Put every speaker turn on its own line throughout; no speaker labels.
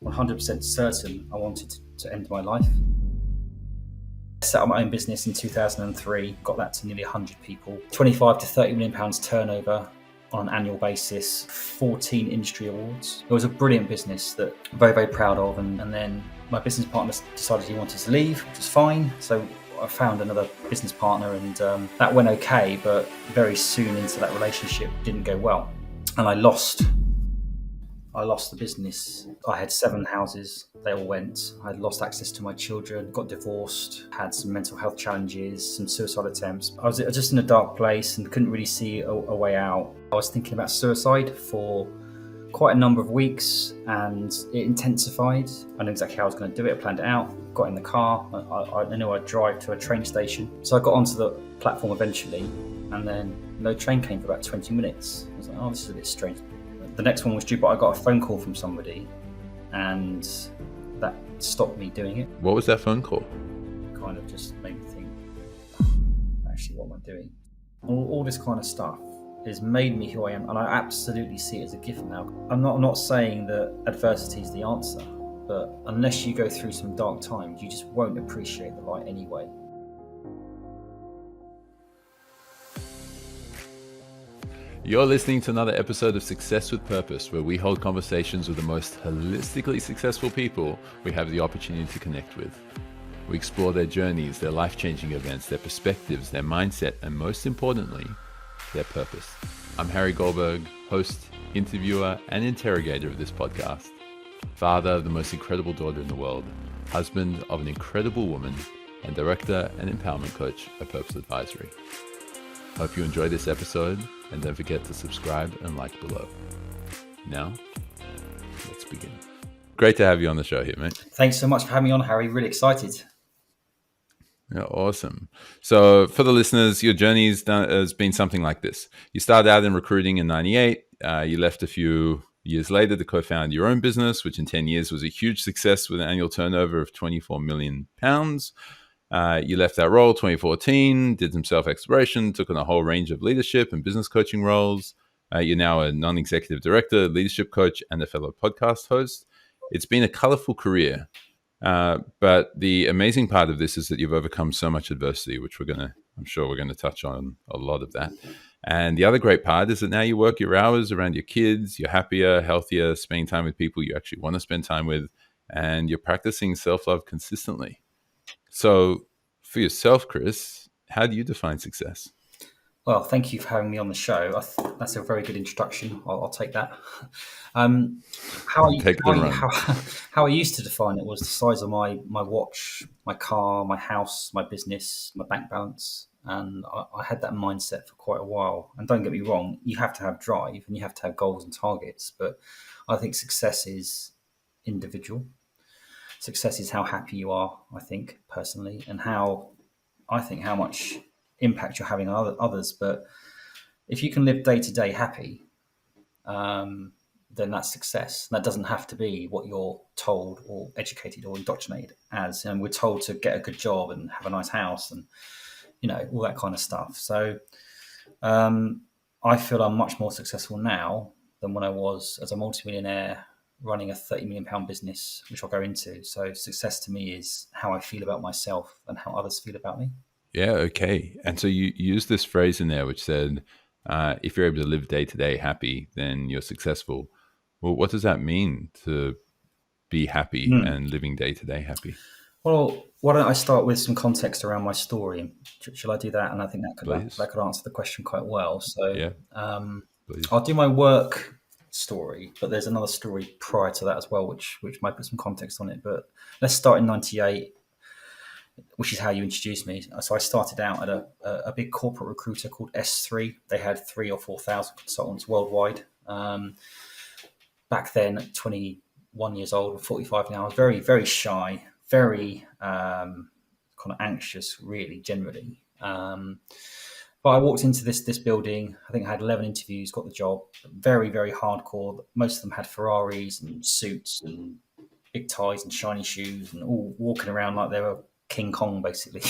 100% certain I wanted to end my life. I set up my own business in 2003, got that to nearly 100 people, 25 to 30 million pounds turnover on an annual basis, 14 industry awards. It was a brilliant business that I'm very, very proud of. And then my business partner decided he wanted to leave, which was fine. So I found another business partner, and that went okay, but very soon into that relationship didn't go well. And I lost the business. I had 7 houses. They all went. I had lost access to my children, got divorced, had some mental health challenges, some suicide attempts. I was just in a dark place and couldn't really see a way out. I was thinking about suicide for quite a number of weeks, and it intensified. I knew exactly how I was going to do it. I planned it out, got in the car. I knew I'd drive to a train station. So I got onto the platform eventually, and then no train came for about 20 minutes. I was like, oh, this is a bit strange. The next one was due, but I got a phone call from somebody, and that stopped me doing it.
What was that phone call?
Kind of just made me think, actually, what am I doing? All this kind of stuff has made me who I am, and I absolutely see it as a gift now. I'm not saying that adversity is the answer, but unless you go through some dark times, you just won't appreciate the light anyway.
You're listening to another episode of Success with Purpose, where we hold conversations with the most holistically successful people we have the opportunity to connect with. We explore their journeys, their life-changing events, their perspectives, their mindset, and most importantly, their purpose. I'm Harry Goldberg, host, interviewer, and interrogator of this podcast, father of the most incredible daughter in the world, husband of an incredible woman, and director and empowerment coach at Purpose Advisory. Hope you enjoy this episode, and don't forget to subscribe and like below. Now, let's begin. Great to have you on the show here, mate.
Thanks so much for having me on, Harry. Really excited.
Yeah, awesome. So for the listeners, your journey has been something like this. You started out in recruiting in 98. You left a few years later to co-found your own business, which in 10 years was a huge success with an annual turnover of 24 million pounds. You left that role 2014, did some self-exploration, took on a whole range of leadership and business coaching roles. You're now a non-executive director, leadership coach, and a fellow podcast host. It's been a colorful career, but the amazing part of this is that you've overcome so much adversity, which I'm sure we're going to touch on a lot of that. And the other great part is that now you work your hours around your kids, you're happier, healthier, spending time with people you actually want to spend time with, and you're practicing self-love consistently. So for yourself, Chris, how do you define success?
Well, thank you for having me on the show. That's a very good introduction. I'll take that. How I used to define it was the size of my watch, my car, my house, my business, my bank balance. And I had that mindset for quite a while. And don't get me wrong, you have to have drive and you have to have goals and targets. But I think success is individual. Success is how happy you are, I think, personally, and how much impact you're having on others. But if you can live day to day happy, then that's success. And that doesn't have to be what you're told or educated or indoctrinated as. And we're told to get a good job and have a nice house and, all that kind of stuff. So I feel I'm much more successful now than when I was as a multimillionaire running a 30 million pound business, which I'll go into. So success to me is how I feel about myself and how others feel about me.
Yeah. Okay. And so you used this phrase in there, which said, if you're able to live day to day happy, then you're successful. Well, what does that mean to be happy and living day to day happy?
Well, why don't I start with some context around my story? Shall I do that? And I think that could answer the question quite well. So
yeah,
I'll do my work story, but there's another story prior to that as well, which might put some context on it. But let's start in 98, which is how you introduced me. So I started out at a big corporate recruiter called S3. They had 3,000 or 4,000 consultants worldwide. Back then, 21 years old, 45 now, very, very shy, very kind of anxious, really, generally. But I walked into this building. I think I had 11 interviews, got the job. Very, very hardcore. Most of them had Ferraris and suits and big ties and shiny shoes and all walking around like they were King Kong, basically.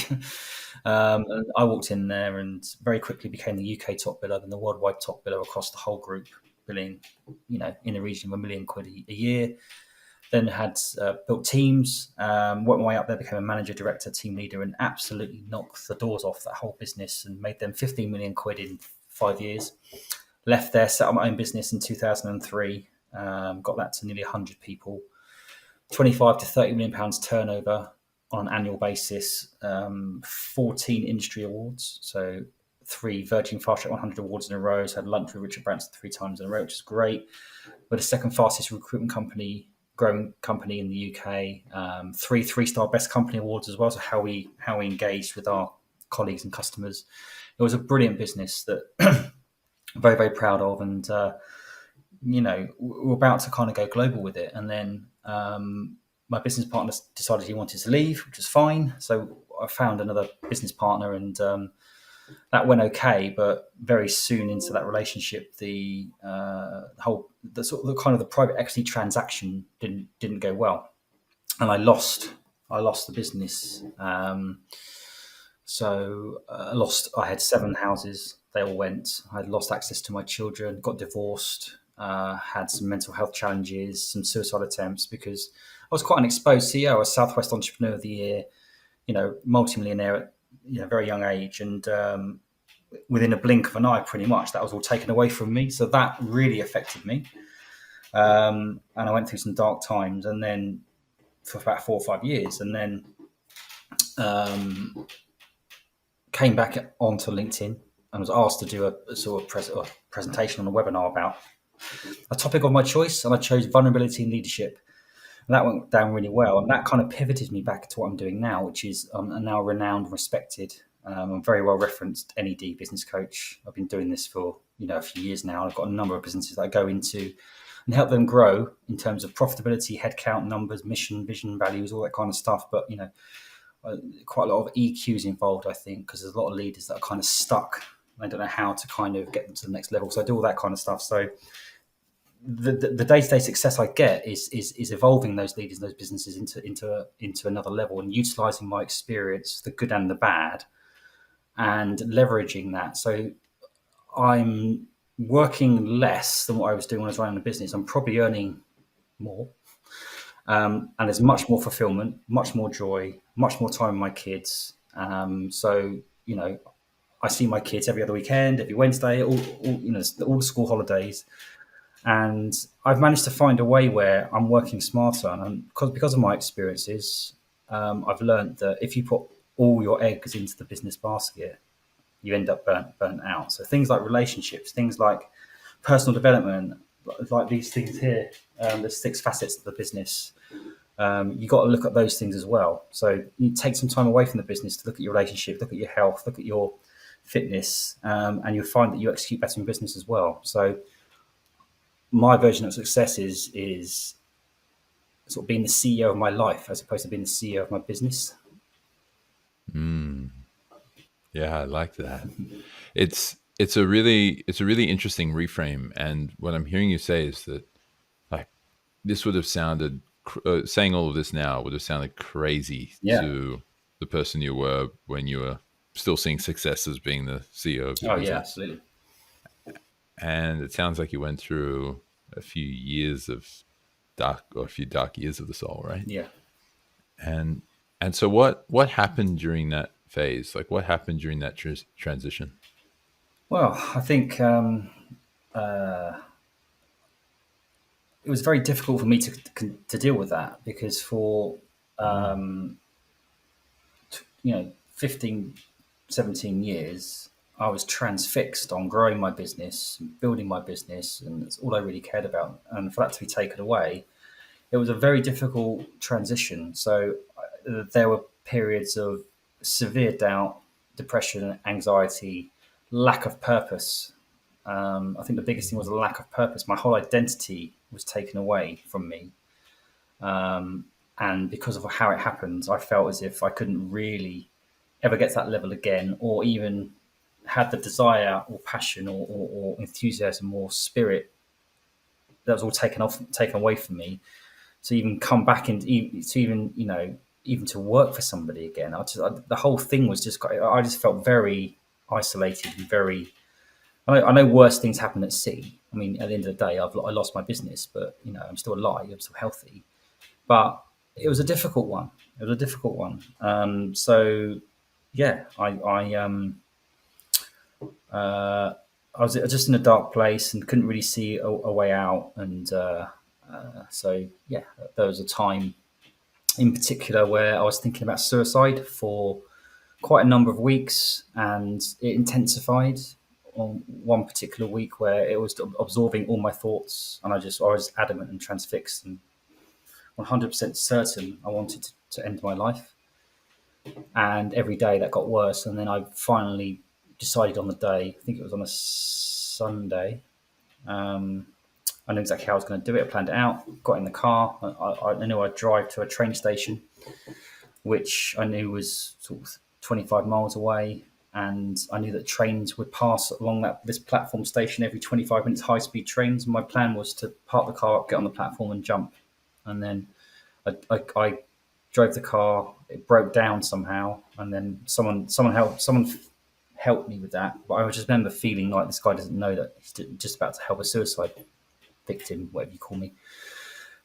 And I walked in there and very quickly became the UK top biller, then the worldwide top biller across the whole group, billing, in the region of £1 million a year. Then had built teams, worked my way up there, became a manager, director, team leader, and absolutely knocked the doors off that whole business and made them 15 million quid in 5 years. Left there, set up my own business in 2003, got that to nearly 100 people, 25 to 30 million pounds turnover on an annual basis, 14 industry awards. So 3 Virgin Fast Track 100 awards in a row. So I had lunch with Richard Branson 3 times in a row, which is great. We're the second fastest recruitment company, growing company in the UK. 3 3-star best company awards as well. So how we engaged with our colleagues and customers. It was a brilliant business that I'm very, very proud of. And, we're about to kind of go global with it. And then my business partner decided he wanted to leave, which was fine. So I found another business partner, and that went okay. But very soon into that relationship, the private equity transaction didn't go well, and I lost the business. I had 7 houses. They all went. I had lost access to my children, got divorced, had some mental health challenges, some suicide attempts, because I was quite an exposed CEO. I was Southwest Entrepreneur of the Year, multimillionaire at a very young age. And within a blink of an eye, pretty much, that was all taken away from me. So that really affected me. And I went through some dark times, and then for about 4 or 5 years, and then came back onto LinkedIn and was asked to do a sort of presentation on a webinar about a topic of my choice, and I chose vulnerability and leadership. And that went down really well, and that kind of pivoted me back to what I'm doing now, which is I'm now renowned and respected. I'm very well referenced NED business coach. I've been doing this for a few years now. I've got a number of businesses that I go into and help them grow in terms of profitability, headcount, numbers, mission, vision, values, all that kind of stuff. But quite a lot of EQs involved, I think, because there's a lot of leaders that are kind of stuck. I don't know how to kind of get them to the next level. So I do all that kind of stuff. So the day-to-day success I get is evolving those leaders and those businesses into another level, and utilizing my experience, the good and the bad, and leveraging that. So I'm working less than what I was doing when I was running the business. I'm probably earning more. And there's much more fulfillment, much more joy, much more time with my kids. I see my kids every other weekend, every Wednesday, all the school holidays. And I've managed to find a way where I'm working smarter. And because of my experiences, I've learned that if you put all your eggs into the business basket, you end up burnt out. So things like relationships, things like personal development, like these things here, there's 6 facets of the business. You got to look at those things as well. So you take some time away from the business to look at your relationship, look at your health, look at your fitness, and you'll find that you execute better in business as well. So my version of success is sort of being the CEO of my life as opposed to being the CEO of my business.
Yeah, I like that. It's a really interesting reframe. And what I'm hearing you say is that, like, this would have sounded saying all of this now would have sounded crazy to the person you were when you were still seeing success as being the CEO of your business.
Yeah, absolutely.
And it sounds like you went through a few dark years of the soul, right?
Yeah.
And so what happened during that phase? Like, what happened during that transition?
Well, I think it was very difficult for me to deal with that, because for 15, 17 years, I was transfixed on growing my business, building my business, and that's all I really cared about. And for that to be taken away, it was a very difficult transition. So there were periods of severe doubt, depression, anxiety, lack of purpose. I think the biggest thing was a lack of purpose. My whole identity was taken away from me. And because of how it happened, I felt as if I couldn't really ever get to that level again, or even had the desire or passion or enthusiasm or spirit. That was all taken away from me to even come back and even to work for somebody again. The whole thing was I just felt very isolated and very. I know worse things happen at sea. I mean, at the end of the day, I lost my business, but I'm still alive. I'm still healthy. but it was a difficult one. It was a difficult one. So yeah, I was just in a dark place and couldn't really see a way out. And so yeah, there was a time in particular where I was thinking about suicide for quite a number of weeks, and it intensified on one particular week where it was absorbing all my thoughts, and I was adamant and transfixed and 100% certain I wanted to end my life. And every day that got worse, and then I finally decided on the day. I think it was on a Sunday. Um, I knew exactly how I was going to do it. I planned it out. Got in the car. I knew I'd drive to a train station, which I knew was sort of 25 miles away. And I knew that trains would pass along this platform station every 25 minutes, high speed trains. And my plan was to park the car up, get on the platform, and jump. And then I drove the car. It broke down somehow, and then someone helped me with that. But I just remember feeling like this guy doesn't know that he's just about to help a suicide victim, whatever you call me.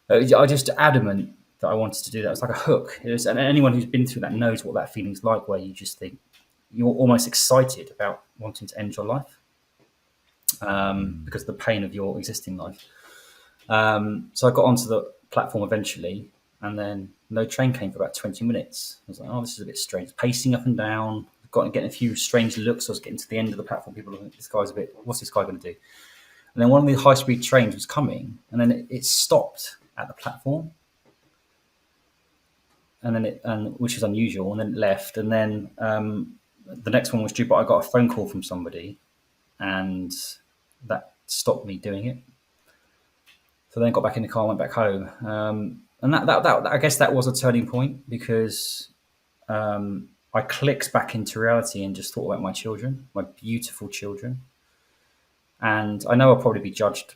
I just adamant that I wanted to do that. It's like a hook. And anyone who's been through that knows what that feeling's like, where you just think you're almost excited about wanting to end your life because of the pain of your existing life. So I got onto the platform eventually, and then no train came for about 20 minutes. I was like, oh, this is a bit strange. Pacing up and down, getting a few strange looks. I was getting to the end of the platform. People were like, this guy's what's this guy going to do? And then one of the high-speed trains was coming, and then it stopped at the platform. And then which is unusual, and then it left. And then the next one was due, but I got a phone call from somebody, and that stopped me doing it. So then I got back in the car and went back home. And that I guess that was a turning point, because I clicked back into reality and just thought about my children, my beautiful children. And I know I'll probably be judged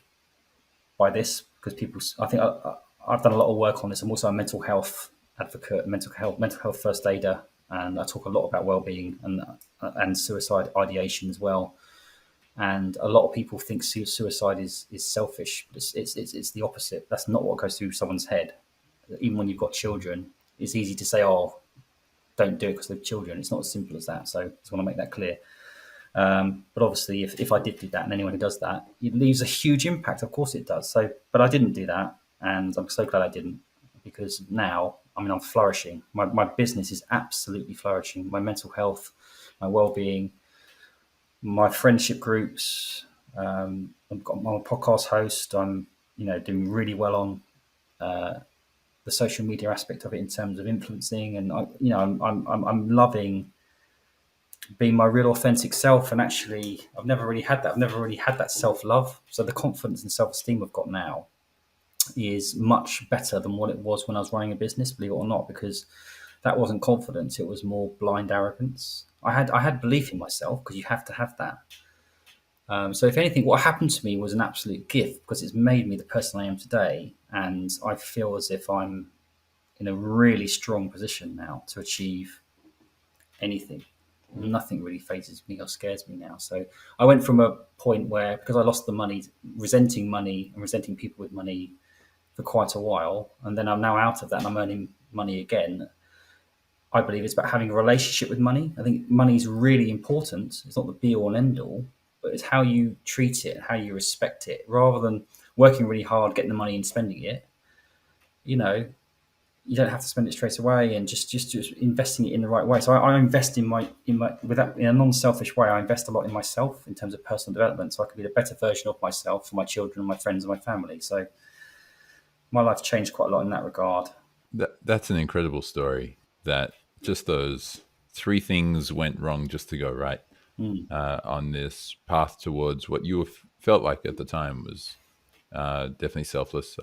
by this because I think I've done a lot of work on this. I'm also a mental health advocate, mental health first aider, and I talk a lot about well-being and suicide ideation as well. And a lot of people think suicide is selfish, but it's the opposite. That's not what goes through someone's head. Even when you've got children, it's easy to say, "Oh, don't do it because they're children." It's not as simple as that. So I just want to make that clear. But obviously, if I did do that, and anyone who does that, it leaves a huge impact. Of course it does. So, but I didn't do that, and I'm so glad I didn't, because now, I'm flourishing. My business is absolutely flourishing. My mental health, my well-being, my friendship groups. I'm a podcast host. I'm doing really well on the social media aspect of it in terms of influencing, and I'm loving being my real authentic self. And actually, I've never really had that. I've never really had that self-love. So the confidence and self-esteem I've got now is much better than what it was when I was running a business, believe it or not, because that wasn't confidence. It was more blind arrogance. I had belief in myself, because you have to have that. So if anything, what happened to me was an absolute gift, because it's made me the person I am today. And I feel as if I'm in a really strong position now to achieve anything. Nothing really phases me or scares me now. So I went from a point where, because I lost the money, resenting money and resenting people with money for quite a while, and then I'm now out of that and I'm earning money again. I believe it's about having a relationship with money. I think money is really important. It's not the be all and end all, but it's how you treat it, how you respect it, rather than working really hard, getting the money and spending it. You don't have to spend it straight away, and just investing it in the right way. So I invest in a non-selfish way. I invest a lot in myself in terms of personal development, so I can be the better version of myself for my children, my friends, and my family. So my life changed quite a lot in that regard.
That's an incredible story. That just those three things went wrong just to go right on this path towards what you felt like at the time was definitely selfless.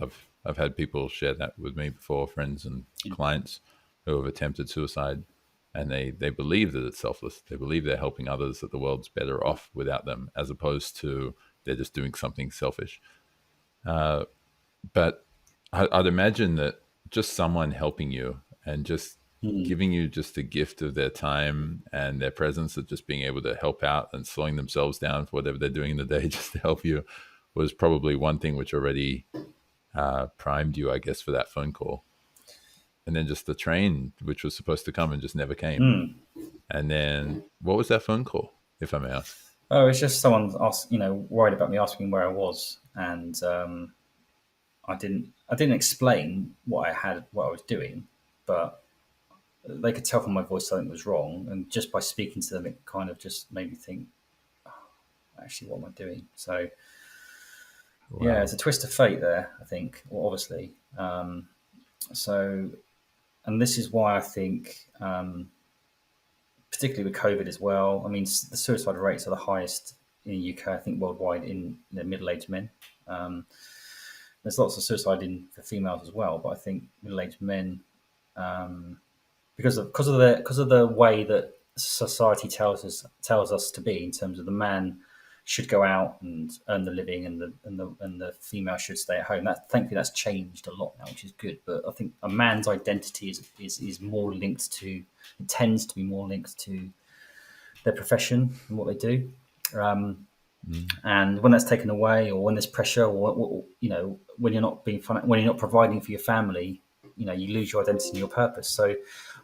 I've had people share that with me before, friends and clients who have attempted suicide, and they believe that it's selfless. They believe they're helping others, that the world's better off without them, as opposed to they're just doing something selfish. But I'd imagine that just someone helping you and just giving you just the gift of their time and their presence, of just being able to help out and slowing themselves down for whatever they're doing in the day just to help you, was probably one thing which already primed you, I guess, for that phone call. and then just the train, which was supposed to come and just never came.
Mm.
And then what was that phone call, if I may ask?
Oh, it's just someone asked, worried about me asking where I was, and I didn't explain what I was doing, but they could tell from my voice something was wrong, and just by speaking to them, it kind of just made me think, actually, what am I doing? So, yeah,
Wow.
it's a twist of fate there, I think, obviously. So, and this is why I think, particularly with COVID as well, I mean, the suicide rates are the highest in the UK, I think, worldwide in middle-aged men. There's lots of suicide for females as well, but I think middle-aged men, because of the way that society tells us to be, in terms of the man should go out and earn the living, and the female should stay at home. Thankfully that's changed a lot now, which is good. But I think a man's identity is more linked to, it tends to be more linked to their profession and what they do. And when that's taken away, or when there's pressure, or when you're not when you're not providing for your family, you lose your identity and your purpose. So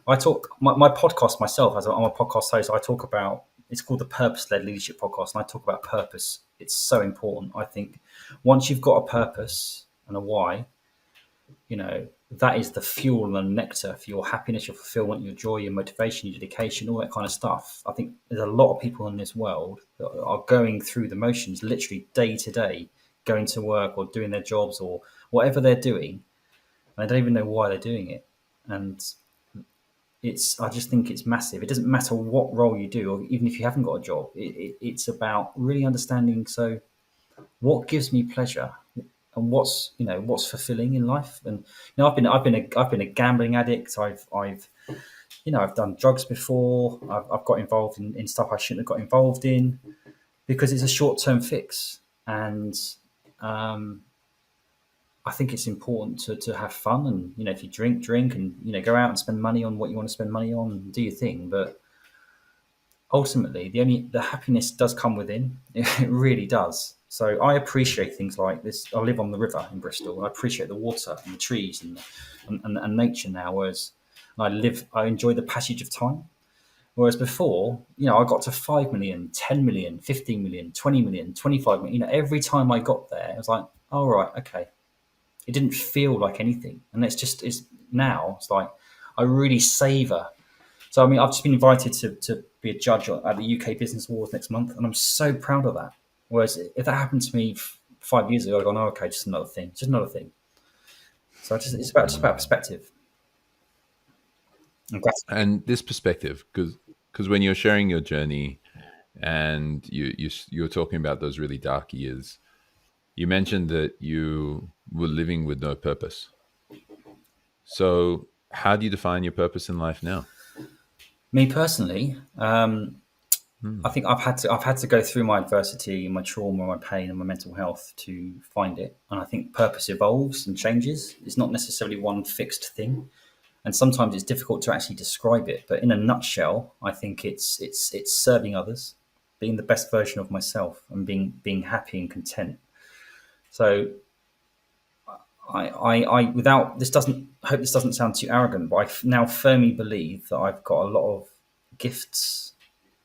I talk my podcast myself, I'm a podcast host. I talk about, it's called the Purpose-led Leadership Podcast, and I talk about purpose. It's so important. I think once you've got a purpose and a why, that is the fuel and the nectar for your happiness, your fulfillment, your joy, your motivation, your dedication, all that kind of stuff. I think there's a lot of people in this world that are going through the motions, literally day to day, going to work or doing their jobs or whatever they're doing, and they don't even know why they're doing it. And I just think it's massive. It doesn't matter what role you do, or even if you haven't got a job. It's about really understanding. So, what gives me pleasure, and what's fulfilling in life. And I've been a gambling addict. I've done drugs before. I've got involved in stuff I shouldn't have got involved in, because it's a short term fix. And I think it's important to have fun, and if you drink, and go out and spend money on what you want to spend money on, and do your thing. But ultimately, the happiness does come within. It really does. So I appreciate things like this. I live on the river in Bristol, and I appreciate the water and the trees and nature now. Whereas I enjoy the passage of time. Whereas before, I got to 5 million, 10 million, 15 million, 20 million, 25 million. Every time I got there, I was like, oh, right, okay. It didn't feel like anything. And now it's like I really savor. So, I mean, I've just been invited to be a judge at the UK Business Awards next month, and I'm so proud of that. Whereas if that happened to me 5 years ago, I'd gone, oh, okay, just another thing. So it's about perspective.
And this perspective, because when you're sharing your journey and you're talking about those really dark years, you mentioned that you were living with no purpose. So how do you define your purpose in life now?
Me personally, I think I've had to go through my adversity, my trauma, my pain, and my mental health to find it. And I think purpose evolves and changes. It's not necessarily one fixed thing, and sometimes it's difficult to actually describe it. But in a nutshell, I think it's serving others, being the best version of myself, and being happy and content. So I without this doesn't I hope this doesn't sound too arrogant, but I now firmly believe that I've got a lot of gifts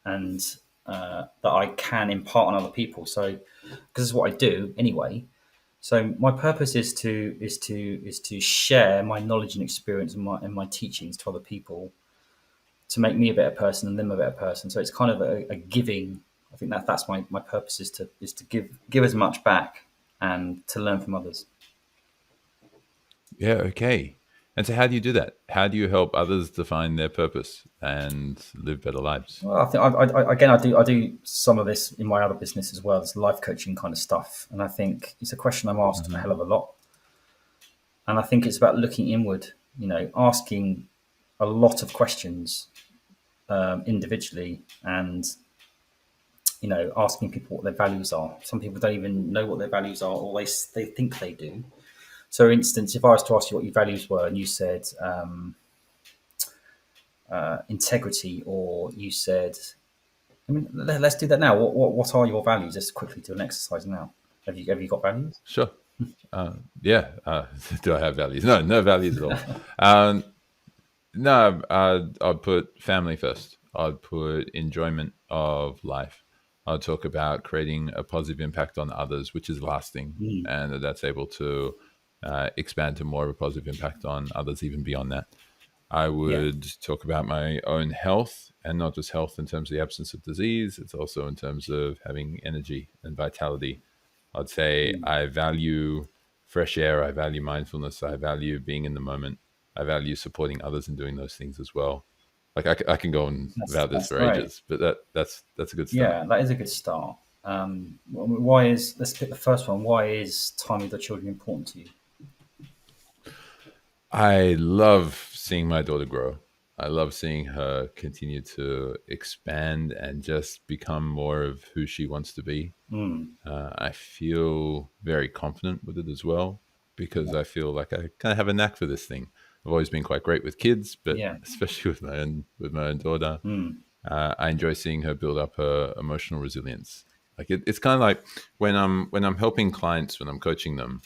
and that I can impart on other people. So, because this is what I do anyway. So my purpose is to share my knowledge and experience and my teachings to other people, to make me a better person and them a better person. So it's kind of a giving. I think that's my purpose is to give as much back and to learn from others.
Yeah. Okay. And so how do you do that? How do you help others define their purpose and live better lives?
Well, I think I do some of this in my other business as well. It's life coaching kind of stuff, and I think it's a question I'm asked a hell of a lot. And I think it's about looking inward, asking a lot of questions individually, and asking people what their values are. Some people don't even know what their values are, or they think they do. So, for instance, if I was to ask you what your values were, and you said integrity, or you said, I mean, let's do that now. What are your values? Let's quickly do an exercise now. Have you got values?
Sure. Yeah. Do I have values? No values at all. No, I'd put family first. I'd put enjoyment of life. I'd talk about creating a positive impact on others, which is lasting,
Mm,
and that's able to expand to more of a positive impact on others even beyond that. I
yeah.
would talk about my own health, and not just health in terms of the absence of disease. It's also in terms of having energy and vitality. I'd say
Mm,
I value fresh air. I value mindfulness. I value being in the moment. I value supporting others and doing those things as well. Like I can go on about this
that's
for
great.
ages, but that's a good start.
Yeah, that is a good start. Why is, let's pick the first one. Why is time with the children important to you?
I love seeing my daughter grow. I love seeing her continue to expand and just become more of who she wants to be.
Mm,
I feel very confident with it as well because I feel like I kind of have a knack for this thing. I've always been quite great with kids, but
yeah.
especially with my own daughter,
Mm,
I enjoy seeing her build up her emotional resilience. Like it's kind of like when I'm helping clients, when I'm coaching them,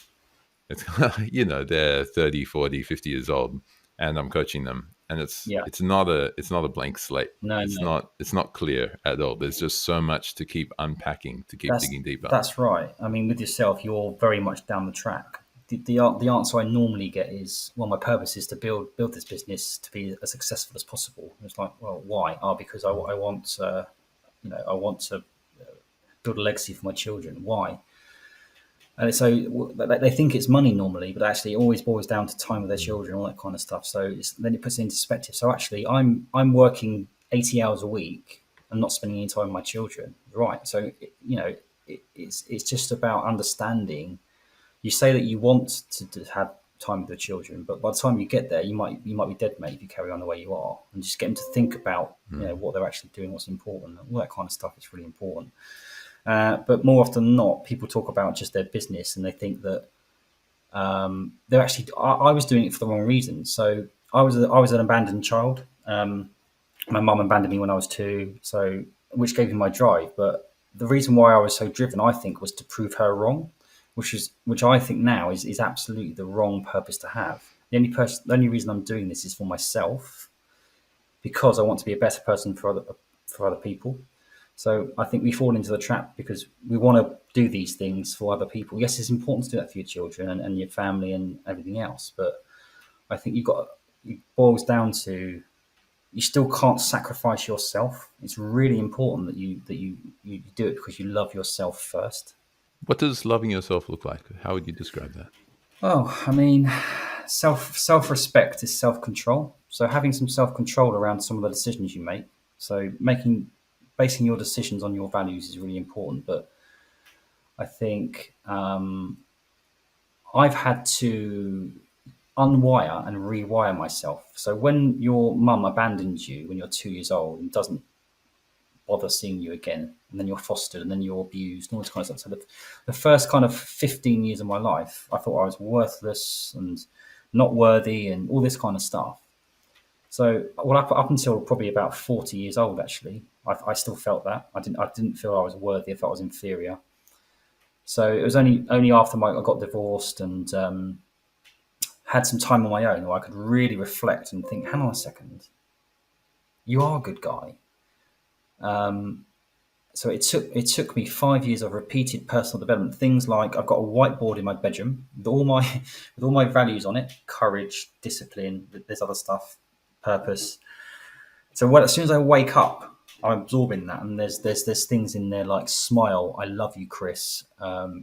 it's kind of, they're 30, 40, 50 years old, and I'm coaching them, and
yeah.
it's not a blank slate.
No, no.
It's not clear at all. There's just so much to keep unpacking, to keep
That's
digging deeper.
that's right. I mean, with yourself, you're very much down the track. The answer I normally get is, well, my purpose is to build this business to be as successful as possible. And it's like, well, why? Oh, because I want I want to build a legacy for my children. Why? And so they think it's money normally, but actually it always boils down to time with their children, all that kind of stuff. So then it puts it into perspective. So actually, I'm working 80 hours a week and not spending any time with my children, right? So it's just about understanding. You say that you want to have time with the children, but by the time you get there, you might be dead, mate, if you carry on the way you are. And just get them to think about what they're actually doing, what's important, all that kind of stuff is really important. But more often than not, people talk about just their business and they think that they're actually. I was doing it for the wrong reason. So I was an abandoned child. My mum abandoned me when I was 2, so which gave me my drive. But the reason why I was so driven, I think, was to prove her wrong, which I think now is absolutely the wrong purpose to have. The only reason I'm doing this is for myself because I want to be a better person for other people. So I think we fall into the trap because we want to do these things for other people. Yes, it's important to do that for your children and your family and everything else, but I think it boils down to you still can't sacrifice yourself. It's really important that you do it because you love yourself first.
What does loving yourself look like? How would you describe that?
Oh, I mean, self respect is self control. So having some self control around some of the decisions you make. So basing your decisions on your values is really important. But I think I've had to unwire and rewire myself. So when your mum abandons you when you're 2 years old and doesn't bother seeing you again, and then you're fostered and then you're abused and all this kind of stuff. So the first kind of 15 years of my life, I thought I was worthless and not worthy and all this kind of stuff. So, well, up until probably about 40 years old, actually, I still felt that. I didn't feel I was worthy. I felt I was inferior. So it was only after I got divorced and had some time on my own where I could really reflect and think, hang on a second, you are a good guy. So it took me 5 years of repeated personal development. Things like I've got a whiteboard in my bedroom with all my with all my values on it: courage, discipline. There's other stuff, purpose. So as soon as I wake up, I'm absorbing that, and there's things in there like smile, I love you, Chris,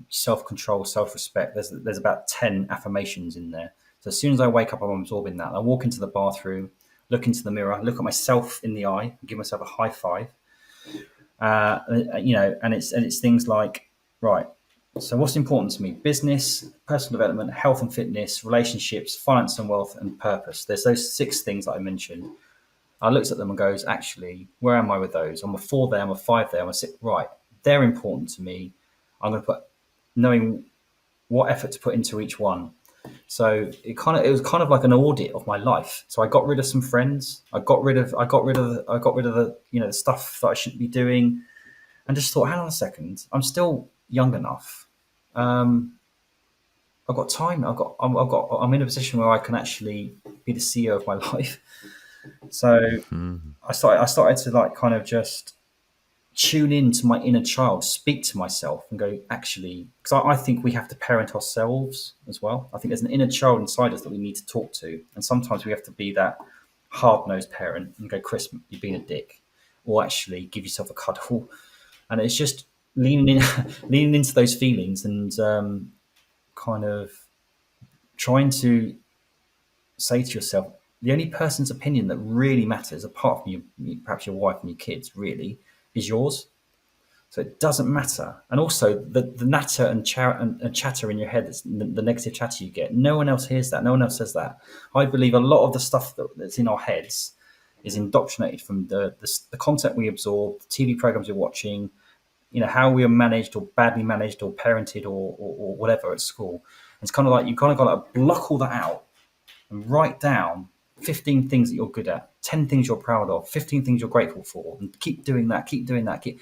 self control, self respect. There's about 10 affirmations in there. So as soon as I wake up, I'm absorbing that. I walk into the bathroom, look into the mirror, look at myself in the eye, give myself a high five. And it's things like, right. So what's important to me? Business, personal development, health and fitness, relationships, finance and wealth, and purpose. There's those 6 things that I mentioned. I looked at them and goes, actually, where am I with those? I'm a 4 there, I'm a 5 there, I'm a 6. Right, they're important to me. I'm going to put knowing what effort to put into each one. So it was kind of like an audit of my life. So I got rid of some friends. I got rid of the the stuff that I shouldn't be doing, and just thought, hang on a second, I'm still young enough. I've got time. I'm in a position where I can actually be the CEO of my life. So I started to like kind of just tune into my inner child, speak to myself, and go, actually, because I think we have to parent ourselves as well. I think there's an inner child inside us that we need to talk to, and sometimes we have to be that hard-nosed parent and go, Chris, you've been a dick, or actually give yourself a cuddle. And it's just leaning in, leaning into those feelings, and kind of trying to say to yourself, the only person's opinion that really matters, apart from you, perhaps your wife and your kids, really, is yours. So it doesn't matter. And also the natter and chatter in your head, that's the negative chatter you get. No one else hears that. No one else says that. I believe a lot of the stuff that's in our heads is indoctrinated from the content we absorb, the TV programs we're watching, how we are managed or badly managed or parented or whatever at school. It's kind of like you kind of got to block all that out and write down 15 things that you're good at, 10 things you're proud of, 15 things you're grateful for, and keep doing that, keep doing that. And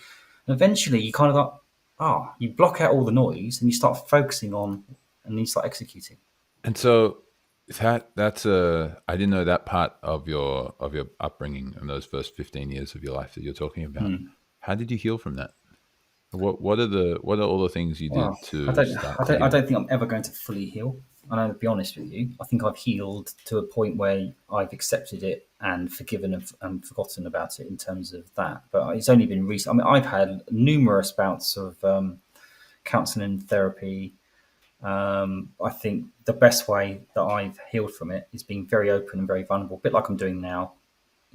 eventually you kind of like, you block out all the noise and you start focusing on, and you start executing.
And so that's I didn't know that part of your upbringing and those first 15 years of your life that you're talking about. How did you heal from that? What are all the things you did to start to heal?
I don't think I'm ever going to fully heal. And I'll be honest with you. I think I've healed to a point where I've accepted it and forgiven and forgotten about it in terms of that. But it's only been recent. I mean, I've had numerous bouts of counselling and therapy. I think the best way that I've healed from it is being very open and very vulnerable, a bit like I'm doing now.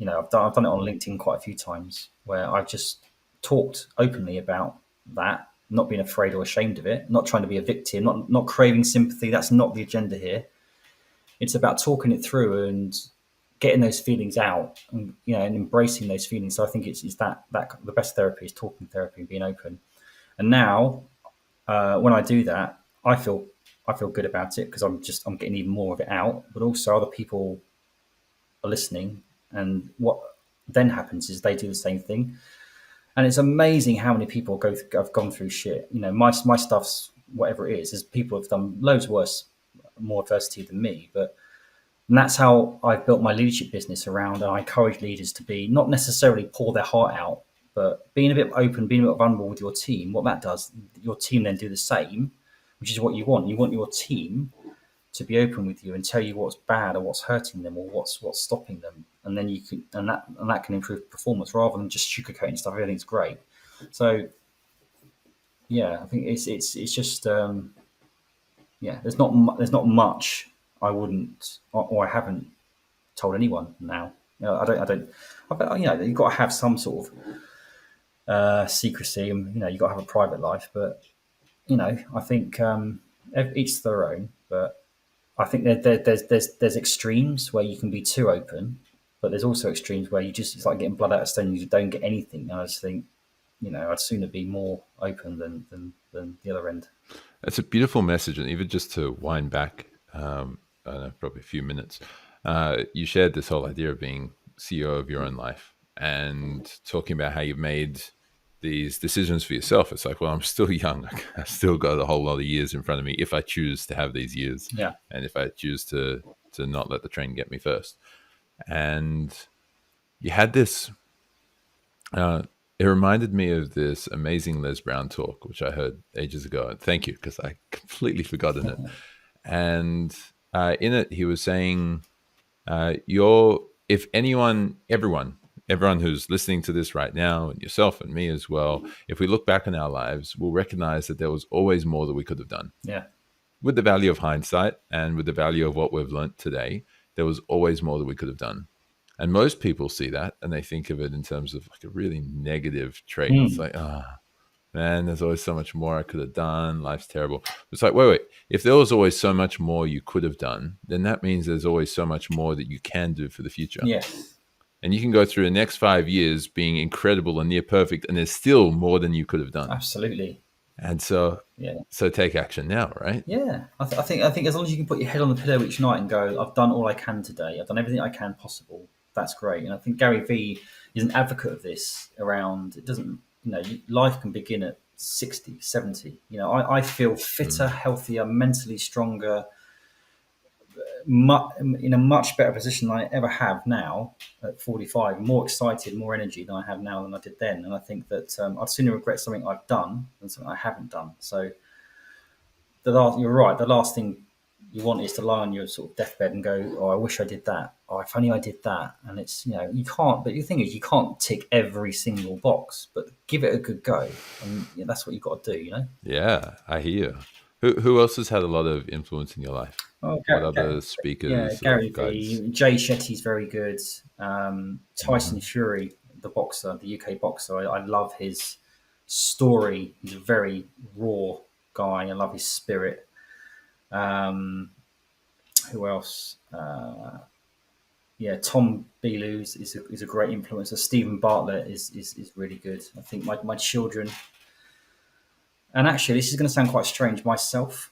I've done it on LinkedIn quite a few times, where I've just talked openly about that, not being afraid or ashamed of it, not trying to be a victim, not craving sympathy. That's not the agenda here. It's about talking it through and getting those feelings out, and and embracing those feelings. So I think it's that the best therapy is talking therapy and being open. And now, when I do that, I feel good about it, because I'm getting even more of it out. But also other people are listening, and what then happens is they do the same thing. And it's amazing how many people have gone through shit. My stuff's whatever it is people have done loads worse, more adversity than me. And that's how I've built my leadership business around. And I encourage leaders to be not necessarily pour their heart out, but being a bit open, being a bit vulnerable with your team. What that does, your team then do the same, which is what you want. You want your team to be open with you and tell you what's bad or what's hurting them or what's stopping them, and then you can and that can improve performance rather than just sugarcoating stuff. Everything's great. So yeah, I think it's just there's not much I wouldn't or I haven't told anyone now. I don't. You've got to have some sort of secrecy, and you've got to have a private life. But I think each their own. But I think there's extremes where you can be too open, but there's also extremes where it's like getting blood out of stone. You don't get anything. And I just think, I'd sooner be more open than the other end.
It's a beautiful message, and even just to wind back, I don't know, probably a few minutes. You shared this whole idea of being CEO of your own life and talking about how you've made these decisions for yourself. It's like, well, I'm still young. I still got a whole lot of years in front of me if I choose to have these years.
Yeah.
And if I choose to not let the train get me first. And you had this, it reminded me of this amazing Les Brown talk, which I heard ages ago. And thank you, because I completely forgotten it. And in it, he was saying, if everyone who's listening to this right now, and yourself and me as well, if we look back on our lives, we'll recognize that there was always more that we could have done.
Yeah.
With the value of hindsight and with the value of what we've learned today, there was always more that we could have done. And most people see that and they think of it in terms of like a really negative trait. It's like, man, there's always so much more I could have done. Life's terrible. It's like, wait. If there was always so much more you could have done, then that means there's always so much more that you can do for the future.
Yes.
And you can go through the next 5 years being incredible and near perfect, and there's still more than you could have done.
Absolutely.
And so, so take action now, right?
Yeah. I think as long as you can put your head on the pillow each night and go, I've done all I can today. I've done everything I can possible. That's great. And I think Gary Vee is an advocate of this around, it doesn't, life can begin at 60, 70. I feel fitter, healthier, mentally stronger, in a much better position than I ever have now at 45, more excited, more energy than I have now than I did then. And I think that I'd sooner regret something I've done than something I haven't done. So you're right. The last thing you want is to lie on your sort of deathbed and go, "Oh, I wish I did that. Oh, if only I did that." And it's, you can't. But the thing is, you can't tick every single box, but give it a good go, and that's what you've got to do.
Yeah, I hear you. Who else has had a lot of influence in your life?
Oh,
What other
yeah,
speakers or
Gary
guides?
Vee, Jay Shetty's very good. Tyson
Hmm.
Fury, the boxer, the UK boxer. I love his story. He's a very raw guy. I love his spirit. Um, who else? Yeah, Tom Bellew is a great influencer. Stephen Bartlett is really good. I think my children, and actually, this is going to sound quite strange. Myself,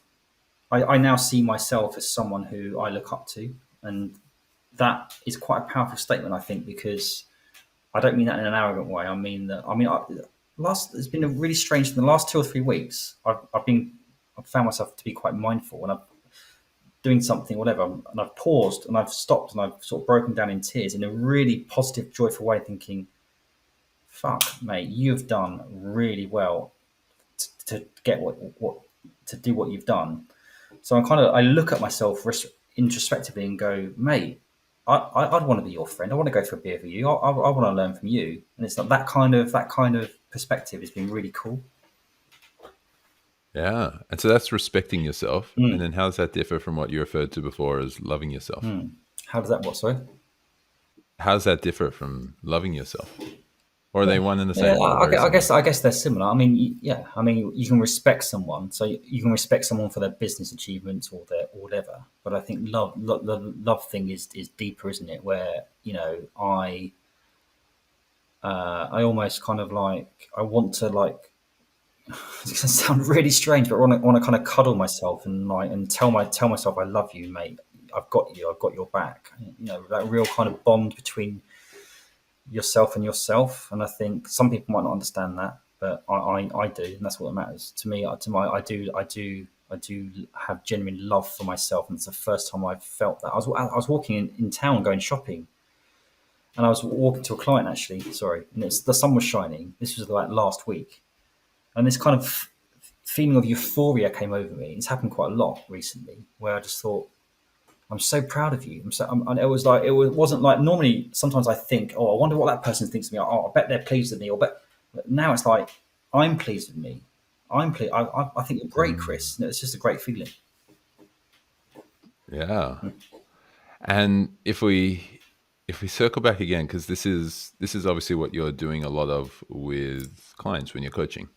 I now see myself as someone who I look up to, and that is quite a powerful statement, I think, because I don't mean that in an arrogant way. I mean that. It's been a really strange. In the last 2 or 3 weeks, I've found myself to be quite mindful, and I'm doing something, whatever, and I've paused and I've stopped and I've sort of broken down in tears in a really positive, joyful way, thinking, "Fuck, mate, you've done really well to get what to do what you've done." So I look at myself introspectively and go, "Mate, I'd want to be your friend. I want to go for a beer with you. I want to learn from you." And it's like that kind of perspective has been really cool.
Yeah. And so that's respecting yourself. And
Mm.
then how does that differ from what you referred to before as loving yourself?
How does that what? Sorry.
How does that differ from loving yourself? Or are they one and the
Yeah,
same or very similar?
I guess they're similar. I mean, yeah, I mean, you can respect someone, so you can respect someone for their business achievements or their or whatever. But I think the love thing is deeper, isn't it? Where I almost kind of like I want to like it's gonna sound really strange, but I want to kind of cuddle myself and tell myself I love you, mate. I've got you. I've got your back. That real kind of bond between yourself and yourself. And I think some people might not understand that, but I do, and that's what matters to me. I do have genuine love for myself, and it's the first time I've felt that. I was walking in town going shopping, and I was walking to a client actually. Sorry, and the sun was shining. This was like last week, and this kind of feeling of euphoria came over me. It's happened quite a lot recently, where I just thought, I'm so proud of you. And it was like wasn't like normally. Sometimes I think, oh, I wonder what that person thinks of me. Oh, I bet they're pleased with me. But now it's like I'm pleased with me. I'm pleased. I think you're great,
Mm.
Chris. It's just a great feeling.
Yeah. And if we circle back again, because this is obviously what you're doing a lot of with clients when you're coaching,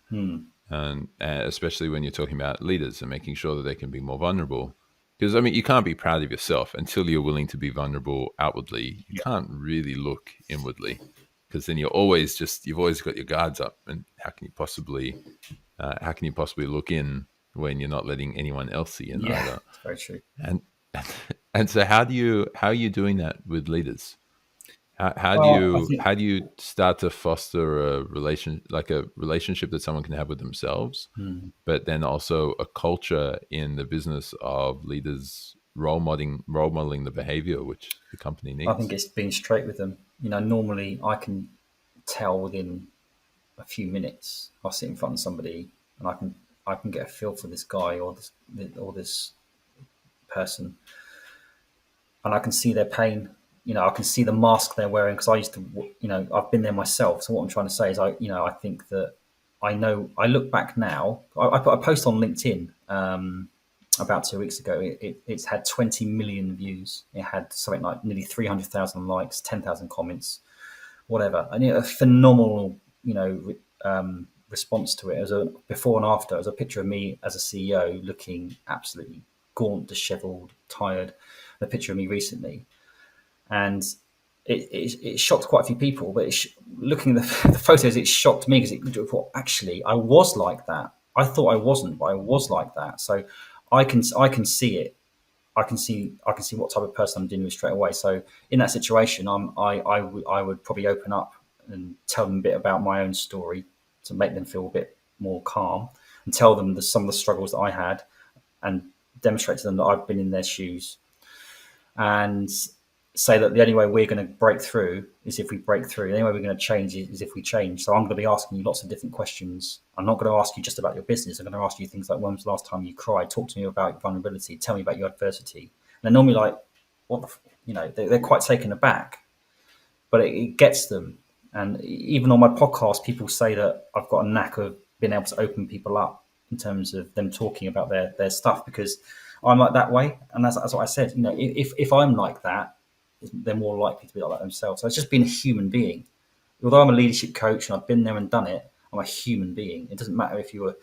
and especially when you're talking about leaders and making sure that they can be more vulnerable. Because I mean, you can't be proud of yourself until you're willing to be vulnerable outwardly. You
Yeah,
can't really look inwardly, because then you've always got your guards up, and how can you possibly look in when you're not letting anyone else see in
yeah,
either?
it's very true.
And and so how are you doing that with leaders? How do
Well, I
you
think
how do you start to foster a relationship that someone can have with themselves, but then also a culture in the business of leaders role modeling the behavior which the company
I think
needs?
it's being straight with them. Normally I can tell within a few minutes. I'll sit in front of somebody and I can get a feel for this guy or this person, and I can see their pain. I can see the mask they're wearing because I used to, I've been there myself. So what I'm trying to say is, I think that I know. I look back now. I put a post on LinkedIn about 2 weeks ago. It's had 20 million views. It had something like nearly 300,000 likes, 10,000 comments, whatever, and a phenomenal, response to it. As a before and after, as a picture of me as a CEO looking absolutely gaunt, dishevelled, tired. A picture of me recently, and it shocked quite a few people. But looking at the photos, it shocked me because actually I was like that. I thought I wasn't, but I was like that. So I can see it. I can see what type of person I'm dealing with straight away. So in that situation, I would probably open up and tell them a bit about my own story to make them feel a bit more calm, and tell them some of the struggles that I had, and demonstrate to them that I've been in their shoes. and say that the only way we're going to break through is if we break through. The only way we're going to change is if we change. So I'm going to be asking you lots of different questions. I'm not going to ask you just about your business. I'm going to ask you things like, when was the last time you cried? Talk to me about your vulnerability. Tell me about your adversity. And they're normally like, what the, they're quite taken aback, but it gets them. And even on my podcast, people say that I've got a knack of being able to open people up in terms of them talking about their stuff, because I'm like that way. And that's what I said. If I'm like that, they're more likely to be like that themselves. So it's just being a human being. Although I'm a leadership coach and I've been there and done it, I'm a human being. It doesn't matter if you're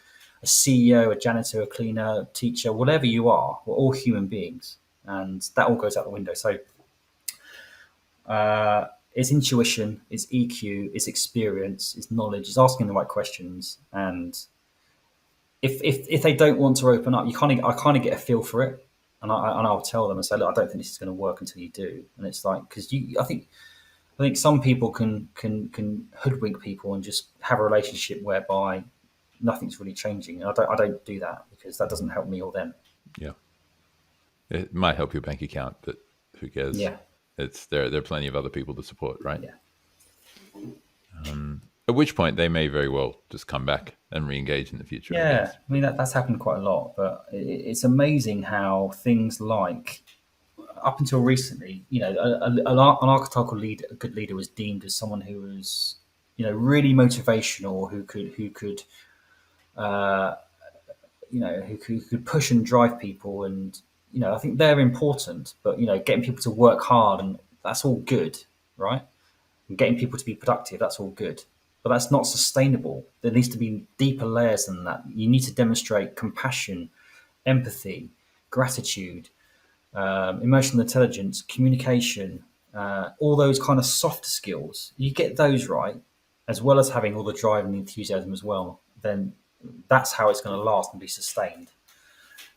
a CEO, a janitor, a cleaner, a teacher, whatever you are. We're all human beings, and that all goes out the window. So it's intuition, it's EQ, it's experience, it's knowledge, it's asking the right questions. And if they don't want to open up, I kind of get a feel for it, and I'll tell them and say, look, I don't think this is going to work until you do. And it's like, because I think some people can hoodwink people and just have a relationship whereby nothing's really changing. And I don't do that, because that doesn't help me or them.
Yeah, it might help your bank account, but who cares?
Yeah,
there are plenty of other people to support, right?
yeah.
At which point they may very well just come back and re-engage in the future.
Yeah, I mean that's happened quite a lot, but it's amazing how things like, up until recently, an archetypal leader, a good leader, was deemed as someone who was, really motivational, who could who could push and drive people, and I think they're important, but getting people to work hard, and that's all good, right? And getting people to be productive, that's all good, but that's not sustainable. There needs to be deeper layers than that. You need to demonstrate compassion, empathy, gratitude, emotional intelligence, communication, all those kind of soft skills. You get those right, as well as having all the drive and the enthusiasm as well, then that's how it's going to last and be sustained.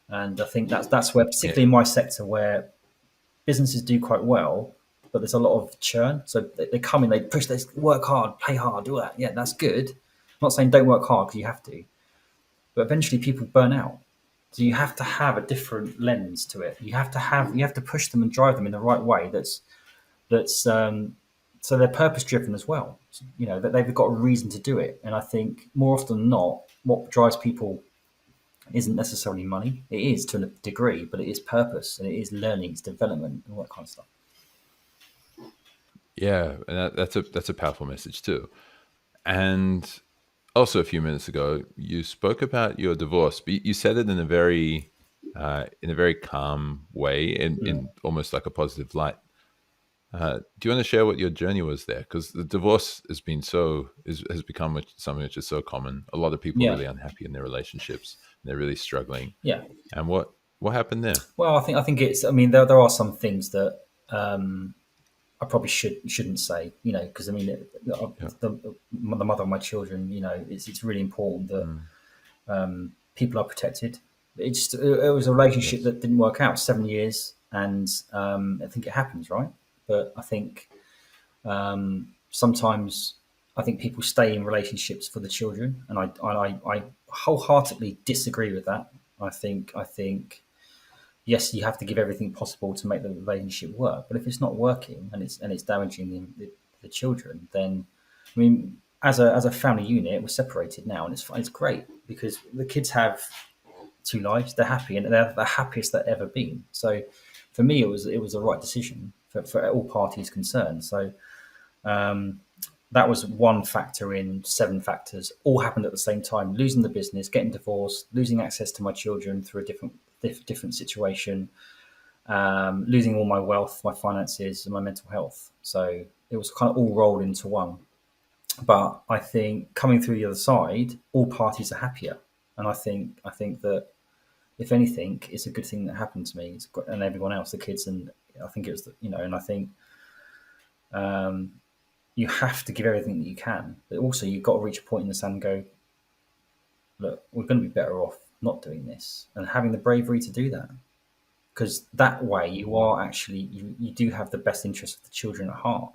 And I think that's where, particularly in my sector, where businesses do quite well, but there's a lot of churn. So they come in, they push, they work hard, play hard, do that. Yeah, that's good. I'm not saying don't work hard, because you have to, but eventually people burn out. So you have to have a different lens to it. You have to push them and drive them in the right way. So they're purpose driven as well. That they've got a reason to do it. And I think more often than not, what drives people isn't necessarily money. It is to a degree, but it is purpose, and it is learning, it's development, and all that kind of stuff.
Yeah, and that's a powerful message too. And also, a few minutes ago, you spoke about your divorce, but you said it in a very calm way, in almost like a positive light. Do you want to share what your journey was there? Because the divorce has become something which is so common. A lot of people are really unhappy in their relationships, and they're really struggling.
Yeah.
And what happened there?
Well, I think it's. I mean, there are some things that I probably shouldn't say. Because I mean, the mother of my children. It's really important that people are protected. It was a relationship that didn't work out, 7 years, and I think it happens, right? But I think sometimes people stay in relationships for the children, and I wholeheartedly disagree with that. I think yes, you have to give everything possible to make the relationship work, but if it's not working and it's damaging the children, then I mean, as a family unit, we're separated now, and it's great, because the kids have 2 lives. They're happy, and they're the happiest they've ever been. So for me, it was the right decision for all parties concerned. So that was one factor in 7 factors, all happened at the same time: losing the business, getting divorced, losing access to my children through a different situation, losing all my wealth, my finances, and my mental health. So it was kind of all rolled into one. But I think coming through the other side, all parties are happier, and I think that, if anything, it's a good thing that happened to me and everyone else, the kids, and I think it was, and I think you have to give everything that you can, but also you've got to reach a point in the sand and go, look, we're going to be better off not doing this, and having the bravery to do that, because that way you are actually, you do have the best interest of the children at heart.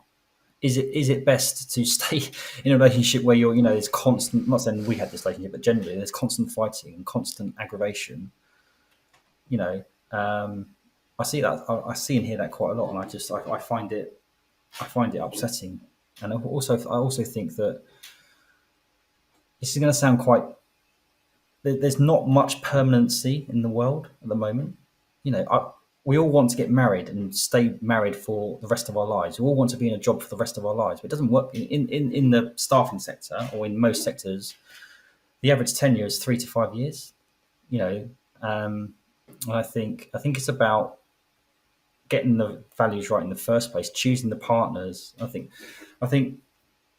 Is it best to stay in a relationship where you're, there's constant, I'm not saying we had this relationship, but generally there's constant fighting and constant aggravation? I see that. I see and hear that quite a lot, and I find it upsetting. And I also think that this is going to sound quite. There's not much permanency in the world at the moment. You know, we all want to get married and stay married for the rest of our lives. We all want to be in a job for the rest of our lives, but it doesn't work in the staffing sector or in most sectors. The average tenure is 3 to 5 years. You know, I think it's about getting the values right in the first place, choosing the partners. I think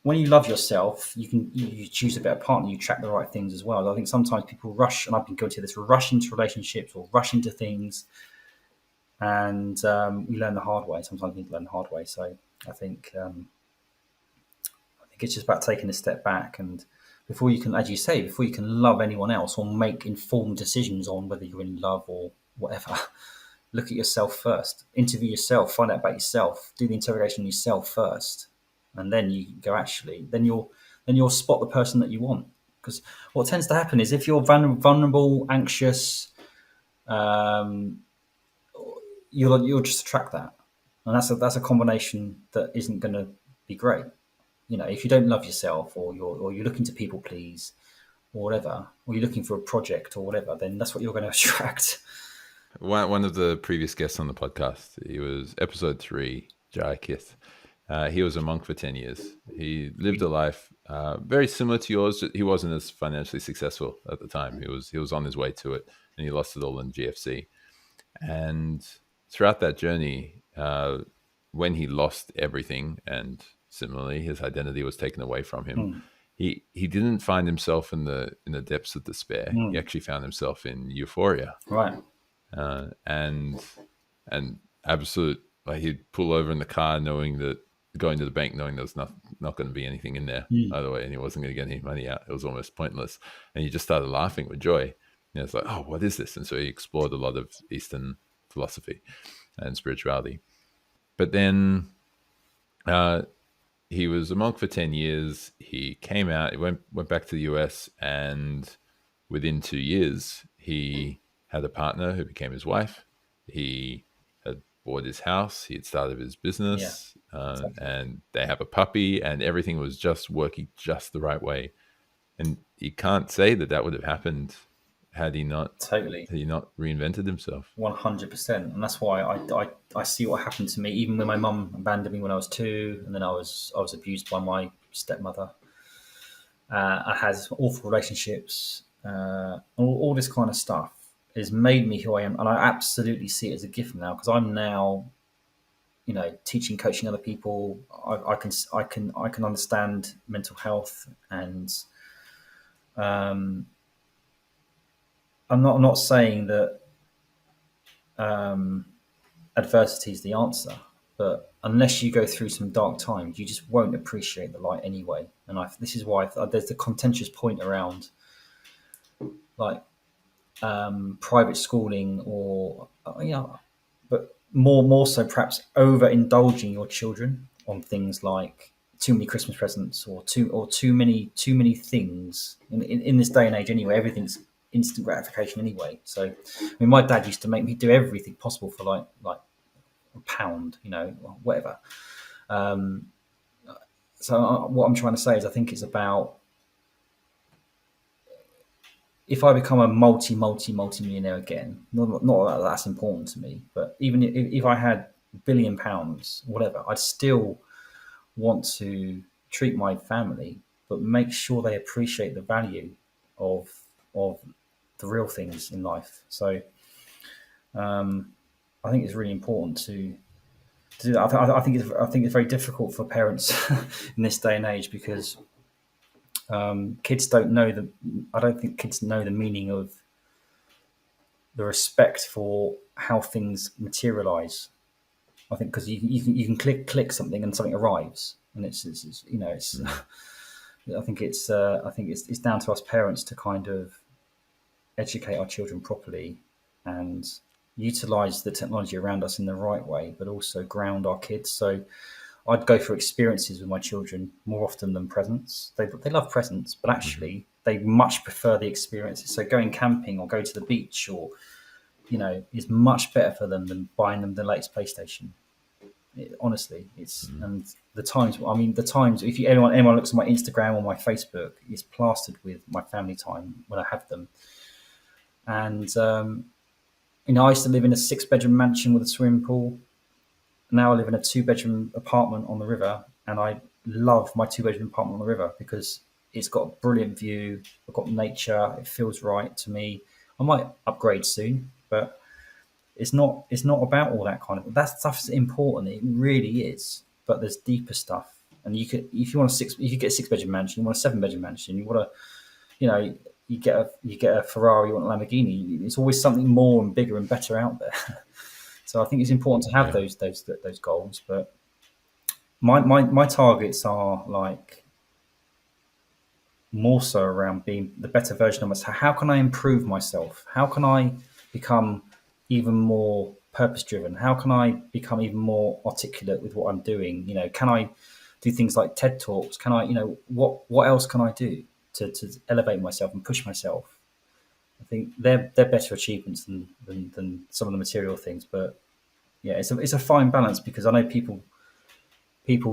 when you love yourself, you choose a better partner. You track the right things as well. I think sometimes people rush, and I've been guilty of this, rush into relationships or rush into things, and we learn the hard way. Sometimes we need to learn the hard way. So I think it's just about taking a step back, and before you can, as you say, before you can love anyone else or make informed decisions on whether you're in love or whatever, look at yourself first. Interview yourself. Find out about yourself. Do the interrogation yourself first, and then you go. Actually, then you'll spot the person that you want. Because what tends to happen is if you're vulnerable, anxious, you'll just attract that, and that's a combination that isn't going to be great. You know, if you don't love yourself, or you're looking to people please, or whatever, or you're looking for a project or whatever, then that's what you're going to attract.
One of the previous guests on the podcast, he was episode 3, Jai Kith. He was a monk for 10 years. He lived a life very similar to yours. He wasn't as financially successful at the time. He was on his way to it, and he lost it all in GFC. And throughout that journey, when he lost everything, and similarly his identity was taken away from him, he didn't find himself in the depths of despair. He actually found himself in euphoria.
Right.
And absolute, like, he'd pull over in the car knowing that, going to the bank knowing there was not going to be anything in there either way, and he wasn't going to get any money out. It was almost pointless, and he just started laughing with joy. And it's like, oh, what is this? And so he explored a lot of Eastern philosophy and spirituality. But then he was a monk for 10 years. He came out, he went back to the US, and within 2 years he had a partner who became his wife. He had bought his house. He had started his business, exactly. And they have a puppy, and everything was just working just the right way. And you can't say that would have happened had he not reinvented himself.
100%, and that's why I see what happened to me. Even when my mum abandoned me when I was 2, and then I was abused by my stepmother. I had awful relationships, all this kind of stuff has made me who I am, and I absolutely see it as a gift now, because I'm now, you know, teaching, coaching other people. I can understand mental health, and I'm not saying that adversity is the answer, but unless you go through some dark times, you just won't appreciate the light anyway. And this is why there's the contentious point around, like, private schooling, or but more so perhaps overindulging your children on things like too many Christmas presents, or too many things in this day and age. Anyway, everything's instant gratification anyway. So, I mean, my dad used to make me do everything possible for like a pound, you know, whatever. So what I'm trying to say is, I think it's about, if I become a multi-millionaire again, not that that's important to me, but even if I had £1 billion, whatever, I'd still want to treat my family, but make sure they appreciate the value of the real things in life. So I think it's really important to do that. I think it's very difficult for parents in this day and age, because kids don't know I don't think kids know the meaning of the respect for how things materialize. I think because you can click something and something arrives, and it's you know, it's I think it's down to us parents to kind of educate our children properly and utilize the technology around us in the right way, but also ground our kids. So I'd go for experiences with my children more often than presents. They love presents, but actually they much prefer the experiences. So going camping, or go to the beach, or is much better for them than buying them the latest PlayStation. Honestly, it's and the times. I mean, the times. If anyone looks at my Instagram or my Facebook, it's plastered with my family time when I have them. And I used to live in a 6-bedroom mansion with a swimming pool. Now I live in a 2-bedroom apartment on the river, and I love my 2-bedroom apartment on the river because it's got a brilliant view. I've got nature. It feels right to me. I might upgrade soon, but it's not about all that kind of that stuff's important. It really is. But there's deeper stuff. And you could, if you want if you get a 6-bedroom mansion, you want a 7-bedroom mansion, you want you get a Ferrari, you want a Lamborghini. It's always something more and bigger and better out there. So I think it's important to have those goals. But my targets are like more so around being the better version of myself. How can I improve myself? How can I become even more purpose driven? How can I become even more articulate with what I'm doing? Can I do things like TED Talks? Can I, what else can I do to elevate myself and push myself? I think they're better achievements than some of the material things. But yeah, it's a fine balance, because I know people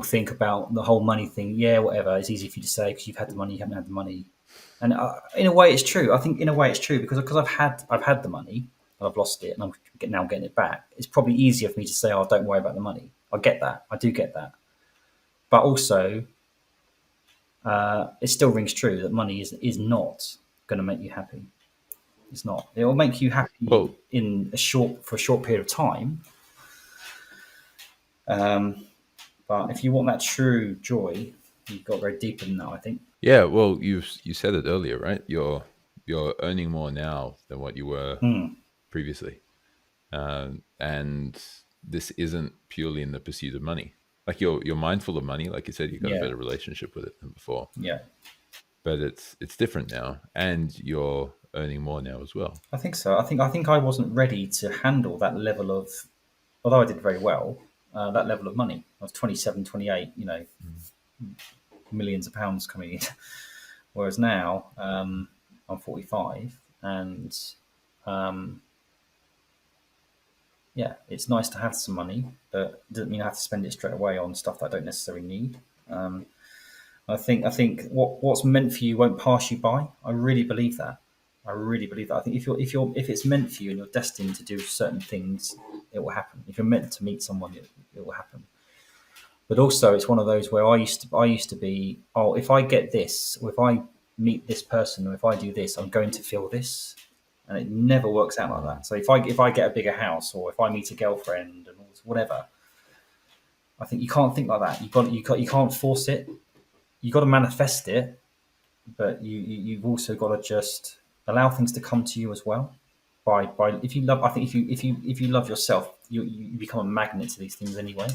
think about the whole money thing. Yeah, whatever. It's easy for you to say because you've had the money, you haven't had the money. And in a way, it's true. I think in a way it's true because I've had the money and I've lost it, and I'm now getting it back. It's probably easier for me to say, "Oh, don't worry about the money." I get that. I do get that. But also, it still rings true that money is not going to make you happy. It's not. It will make you happy for a short period of time. But if you want that true joy, you've got to go deeper than that, I think.
Yeah, well, you said it earlier, right? You're earning more now than what you were previously, and this isn't purely in the pursuit of money. Like you're mindful of money, like you said, you've got a better relationship with it than before.
Yeah,
but it's different now, and you're earning more now as well.
I think so. I think I wasn't ready to handle that level of, although I did very well, that level of money. I was 27, 28, millions of pounds coming in. Whereas now, I'm 45, and it's nice to have some money, but it doesn't mean I have to spend it straight away on stuff that I don't necessarily need. I think what's meant for you won't pass you by. I really believe that. I think if it's meant for you and you're destined to do certain things, it will happen. If you're meant to meet someone, it will happen. But also, it's one of those where I used to be, oh, if I get this, or if I meet this person, or if I do this, I'm going to feel this, and it never works out like that. So if I get a bigger house, or if I meet a girlfriend, and whatever, I think you can't think like that. You can't force it. You got to manifest it, but you've also got to just allow things to come to you as well. By if you love, I think if you love yourself, you become a magnet to these things anyway.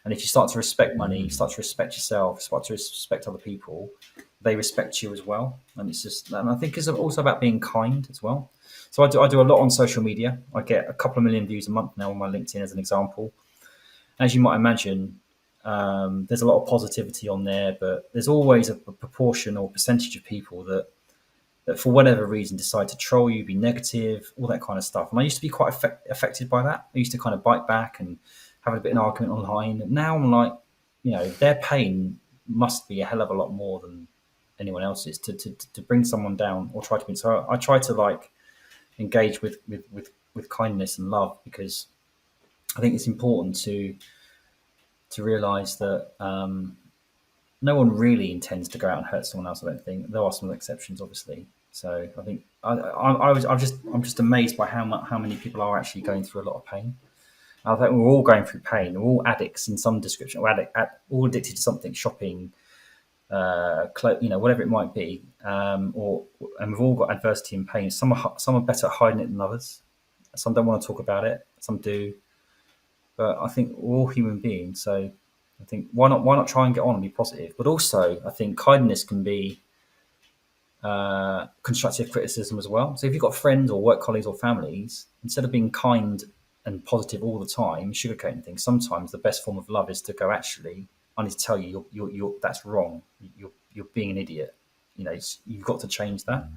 And if you start to respect money, you start to respect yourself, start to respect other people, they respect you as well. And I think it's also about being kind as well. So I do a lot on social media. I get a couple of million views a month now on my LinkedIn, as an example. As you might imagine, there's a lot of positivity on there, but there's always a proportion or percentage of people that for whatever reason decide to troll you, be negative, all that kind of stuff. And I used to be quite affected by that. I used to kind of bite back and have a bit of an argument online. Now I'm like, their pain must be a hell of a lot more than anyone else's to bring someone down or try to. So I try to engage with kindness and love, because I think it's important to realize that no one really intends to go out and hurt someone else. I don't think. There are some exceptions, obviously. So I think I'm just amazed by how many people are actually going through a lot of pain. I think we're all going through pain. We're all addicts in some description, or all addicted to something, shopping, whatever it might be. And we've all got adversity and pain. Some are better at hiding it than others. Some don't want to talk about it. Some do. But I think we're all human beings. So I think why not try and get on and be positive? But also, I think kindness can be constructive criticism as well. So if you've got friends or work colleagues or families, instead of being kind and positive all the time, sugarcoating things, sometimes the best form of love is to go, actually, I need to tell you, you're that's wrong. You're being an idiot. You've got to change that.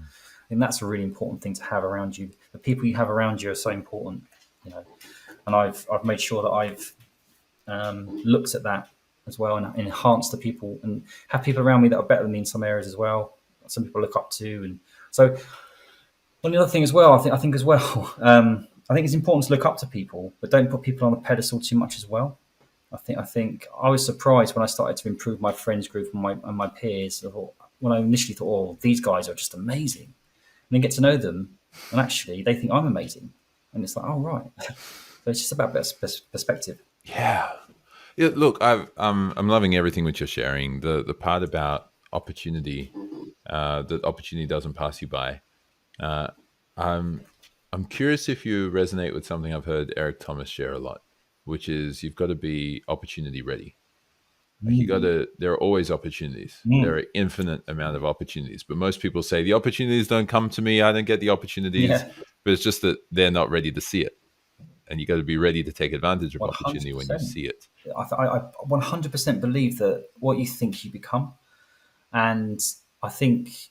think that's a really important thing to have around you. The people you have around you are so important, And I've made sure that I've looked at that as well and enhanced the people and have people around me that are better than me in some areas as well. Some people look up to, and so one other thing as well. I think as well. I think it's important to look up to people, but don't put people on a pedestal too much as well. I think I was surprised when I started to improve my friends group and my peers. When I initially thought, oh, these guys are just amazing, and then get to know them, and actually they think I'm amazing, and it's like, oh right. So it's just about perspective.
Yeah. Look, I'm loving everything which you're sharing. The part about opportunity, that opportunity doesn't pass you by. I'm curious if you resonate with something I've heard Eric Thomas share a lot, which is you've got to be opportunity ready. Like there are always opportunities. There are infinite amount of opportunities, but most people say the opportunities don't come to me. I don't get the opportunities, but it's just that they're not ready to see it. And you got to be ready to take advantage of 100%. Opportunity when you see it.
I 100% believe that what you think you become, and I think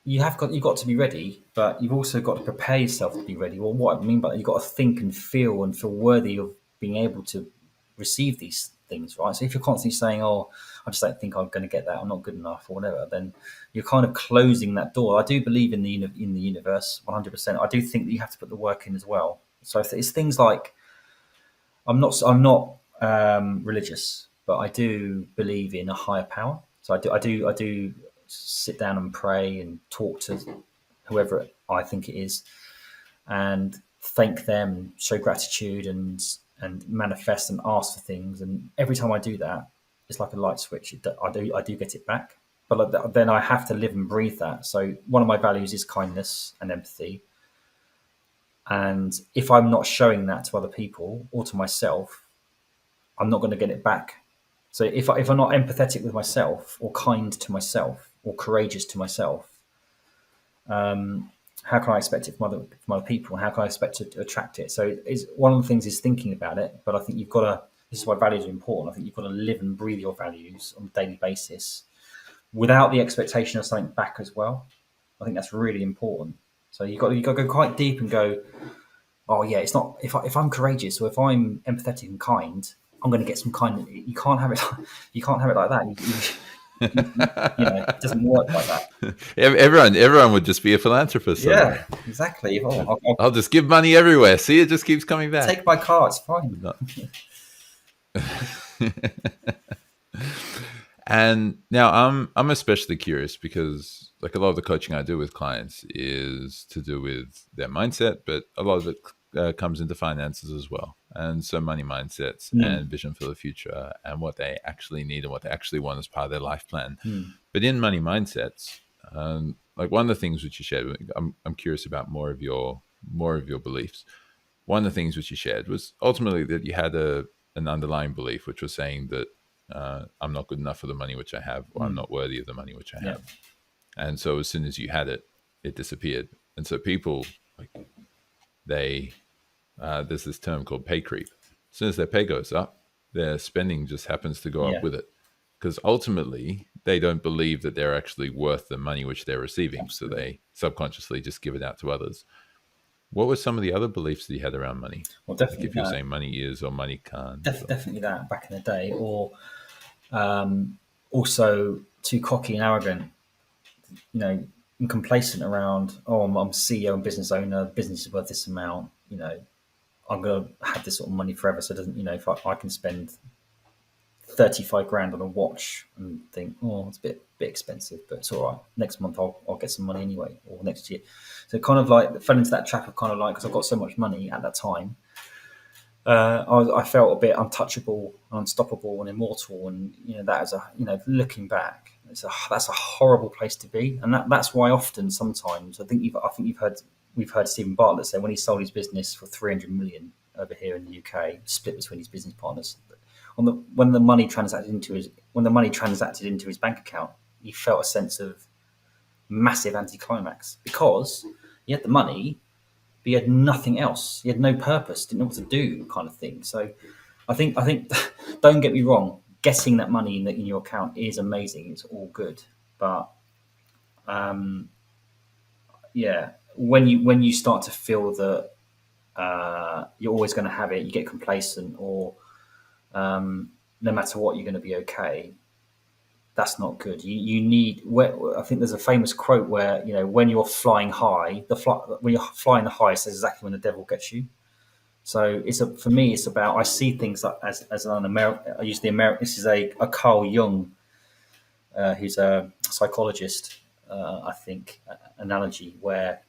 you've got to be ready, but you've also got to prepare yourself to be ready. Well, what I mean by that, you've got to think and feel worthy of being able to receive these things, right? So if you're constantly saying, "Oh, I just don't think I'm going to get that. I'm not good enough," or whatever, then you're kind of closing that door. I do believe in the universe 100%. I do think that you have to put the work in as well. So it's things like I'm not religious, but I do believe in a higher power. So I do sit down and pray and talk to whoever I think it is, and thank them, show gratitude, and manifest and ask for things. And every time I do that, it's like a light switch. I do get it back, but then I have to live and breathe that. So one of my values is kindness and empathy. And if I'm not showing that to other people or to myself, I'm not going to get it back. So if I'm not empathetic with myself or kind to myself or courageous to myself, how can I expect it from other people? How can I expect to attract it? So it's one of the things is thinking about it, but I think you've got to, this is why values are important. I think you've got to live and breathe your values on a daily basis without the expectation of something back as well. I think that's really important. So you've got to go quite deep and go, oh yeah, it's not, if I'm courageous or if I'm empathetic and kind, I'm going to get some kindness. You can't have it like that. It doesn't work like that.
Everyone would just be a philanthropist.
Yeah, exactly.
I'll just give money everywhere. See, it just keeps coming back.
Take my car, it's fine.
And now I'm especially curious because like a lot of the coaching I do with clients is to do with their mindset, but a lot of it comes into finances as well. And so money mindsets and vision for the future and what they actually need and what they actually want as part of their life plan. But in money mindsets, like one of the things which you shared, I'm curious about more of your beliefs. One of the things which you shared was ultimately that you had an underlying belief, which was saying that I'm not good enough for the money which I have, or I'm not worthy of the money which I have. And so as soon as you had it, it disappeared. And so people, like, there's this term called pay creep. As soon as their pay goes up, their spending just happens to go up with it. Because ultimately, they don't believe that they're actually worth the money which they're receiving. Absolutely. So they subconsciously just give it out to others. What were some of the other beliefs that you had around money?
Well, definitely
like if you're saying money is or money can't.
Definitely that back in the day. Or also too cocky and arrogant, and complacent around, oh, I'm CEO and business owner, business is worth this amount, I'm going to have this sort of money forever. So it doesn't, if I can spend 35 grand on a watch and think, oh, it's a bit expensive, but it's all right. Next month I'll get some money anyway, or next year. So kind of like fell into that trap of kind of like, because I've got so much money at that time, I felt a bit untouchable, unstoppable, and immortal. And that is looking back, that's a horrible place to be. And that's why often sometimes we've heard Stephen Bartlett say when he sold his business for 300 million over here in the UK, split between his business partners. When the money transacted into his bank account, he felt a sense of massive anticlimax because he had the money, but he had nothing else. He had no purpose, didn't know what to do, kind of thing. So, I think, don't get me wrong, getting that money in your account is amazing. It's all good, but yeah, when you start to feel that you're always going to have it, you get complacent, or no matter what, you're going to be okay. That's not good. You need. I think there's a famous quote where, when you're flying high, when you're flying the highest, that's exactly when the devil gets you. So for me, it's about, I see things like as an American. I use the American. This is a Carl Jung, who's a psychologist. I think analogy where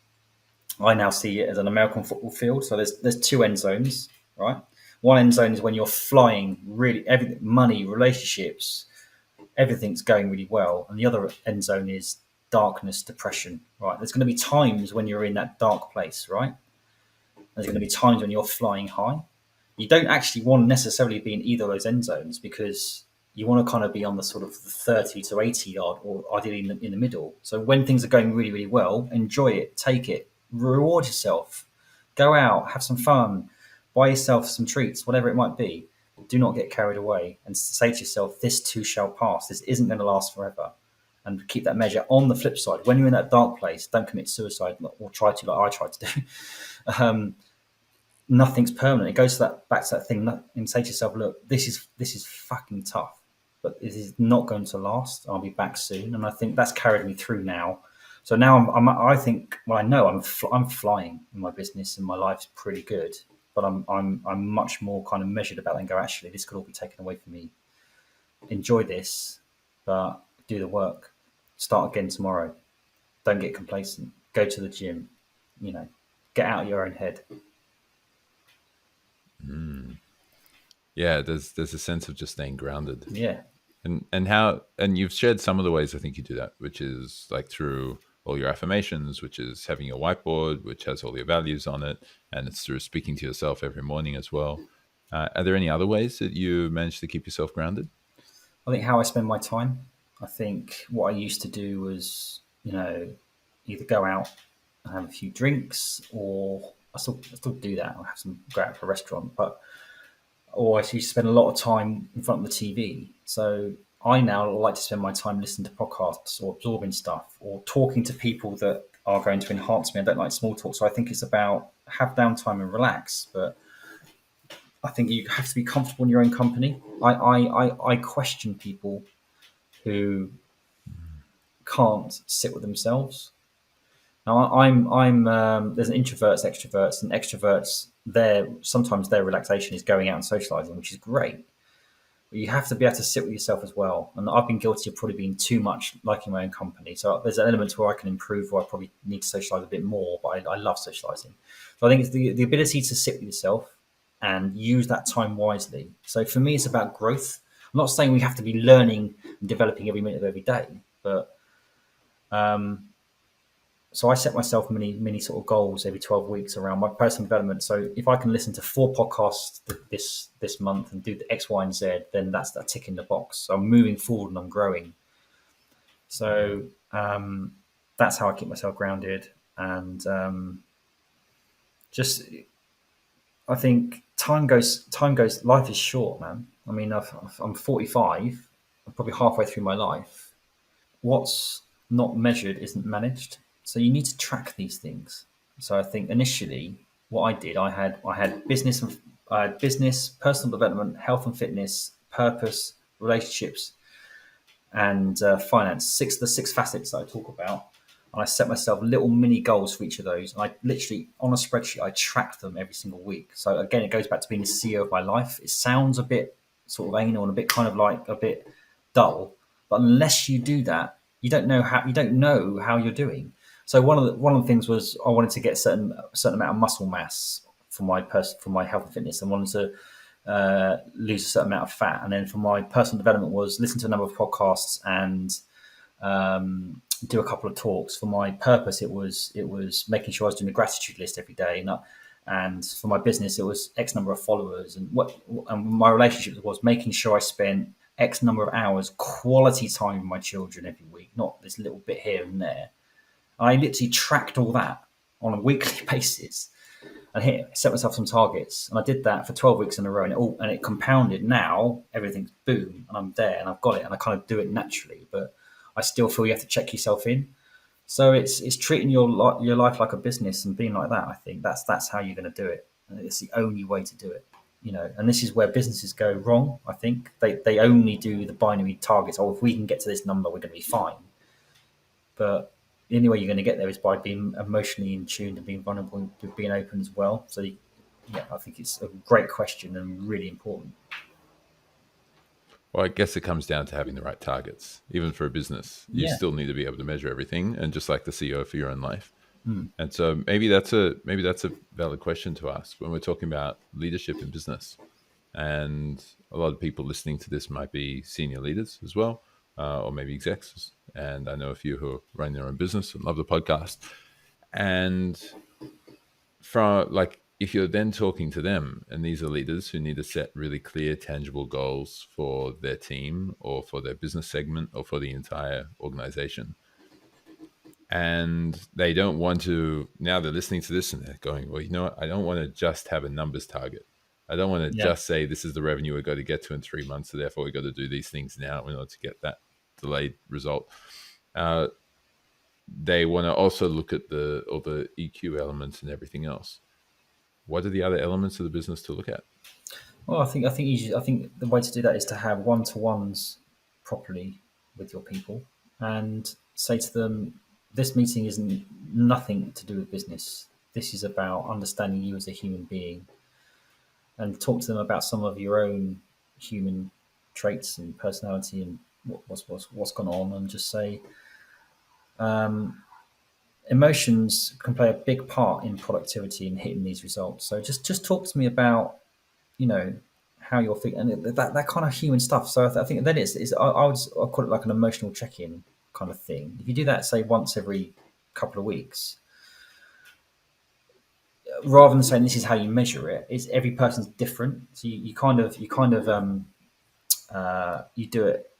I now see it as an American football field. So there's two end zones, right? One end zone is when you're flying, really everything, money, relationships, everything's going really well, and the other end zone is darkness, depression, right? There's going to be times when you're in that dark place, right? There's going to be times when you're flying high. You don't actually want to necessarily be in either of those end zones, because you want to kind of be on the sort of 30 to 80 yard, or ideally in the middle. So when things are going really, really well, enjoy it, take it, reward yourself, go out, have some fun, buy yourself some treats, whatever it might be. Do not get carried away, and say to yourself, this too shall pass. This isn't going to last forever. And keep that measure. On the flip side, when you're in that dark place, don't commit suicide, or try to, like I tried to do. Nothing's permanent. It goes back to that thing, and say to yourself, look, this is fucking tough, but it is not going to last. I'll be back soon. And I think that's carried me through now. So now I think, well, I know I'm flying in my business, and my life's pretty good, but I'm much more kind of measured about it, and go, actually, this could all be taken away from me. Enjoy this, but do the work. Start again tomorrow. Don't get complacent. Go to the gym. Get out of your own head.
Yeah, there's a sense of just staying grounded.
Yeah.
And you've shared some of the ways I think you do that, which is like through all your affirmations, which is having your whiteboard, which has all your values on it, and it's through speaking to yourself every morning as well. Are there any other ways that you manage to keep yourself grounded?
I think how I spend my time. I think what I used to do was, either go out and have a few drinks, or I still do that. I'll go out for a restaurant, or I used to spend a lot of time in front of the TV. So I now like to spend my time listening to podcasts, or absorbing stuff, or talking to people that are going to enhance me. I don't like small talk. So I think it's about have downtime and relax. But I think you have to be comfortable in your own company. I question people who can't sit with themselves. Now, there's an introverts, extroverts, and extroverts. Sometimes their relaxation is going out and socializing, which is great. But you have to be able to sit with yourself as well. And I've been guilty of probably being too much liking my own company. So there's an element where I can improve, where I probably need to socialize a bit more. But I love socializing. So I think it's the ability to sit with yourself and use that time wisely. So for me, it's about growth. I'm not saying we have to be learning and developing every minute of every day, but so I set myself many sort of goals every 12 weeks around my personal development. So if I can listen to 4 podcasts this month and do the X, Y, and Z, then that's that tick in the box. So I'm moving forward and I'm growing. So that's how I keep myself grounded. And I think time goes. Life is short, man. I mean, I'm 45. I'm probably halfway through my life. What's not measured isn't managed. So you need to track these things. So I think initially, what I did, I had business, personal development, health and fitness, purpose, relationships, and finance. The six facets that I talk about. And I set myself little mini goals for each of those. And I literally, on a spreadsheet, I tracked them every single week. So again, it goes back to being the CEO of my life. It sounds a bit sort of anal and a bit kind of like a bit dull, but unless you do that, you don't know how you're doing. So one of the things was I wanted to get a certain amount of muscle mass for my health and fitness, and wanted to lose a certain amount of fat. And then for my personal development was listen to a number of podcasts and do a couple of talks. For my purpose, it was making sure I was doing a gratitude list every day. And for my business, it was X number of followers. And my relationship was making sure I spent X number of hours quality time with my children every week, not this little bit here and there. I literally tracked all that on a weekly basis and set myself some targets. And I did that for 12 weeks in a row, and it compounded. Now everything's boom, and I'm there, and I've got it, and I kind of do it naturally. But I still feel you have to check yourself in. So it's treating your life like a business and being like that. I think that's how you're going to do it. And it's the only way to do it. And this is where businesses go wrong. I think they only do the binary targets. Oh, if we can get to this number, we're going to be fine. But the only way you're going to get there is by being emotionally in tune and being vulnerable and being open as well. So, yeah, I think it's a great question and really important.
Well, I guess it comes down to having the right targets. Even for a business, you
Yeah.
still need to be able to measure everything, and just like the CEO for your own life.
Mm.
And so maybe that's a valid question to ask when we're talking about leadership in business. And a lot of people listening to this might be senior leaders as well, or maybe execs. And I know a few who are running their own business and love the podcast. And from like, if you're then talking to them, and these are leaders who need to set really clear, tangible goals for their team or for their business segment or for the entire organization, and they don't want to, now they're listening to this and they're going, well, you know what? I don't want to just have a numbers target. I don't want to
Yeah.
just say this is the revenue we've got to get to in 3 months, so therefore we've got to do these things now in order to get that delayed result. They want to also look at all the EQ elements and everything else. What are the other elements of the business to look at?
Well, I think the way to do that is to have one-to-ones properly with your people and say to them, "This meeting isn't nothing to do with business. This is about understanding you as a human being," and talk to them about some of your own human traits and personality and what's gone on, and just say, emotions can play a big part in productivity and hitting these results. So just talk to me about how you're feeling and that kind of human stuff. So I think then I'll call it like an emotional check-in kind of thing. If you do that, say once every couple of weeks, rather than saying this is how you measure it, it's every person's different. So you kind of you do it.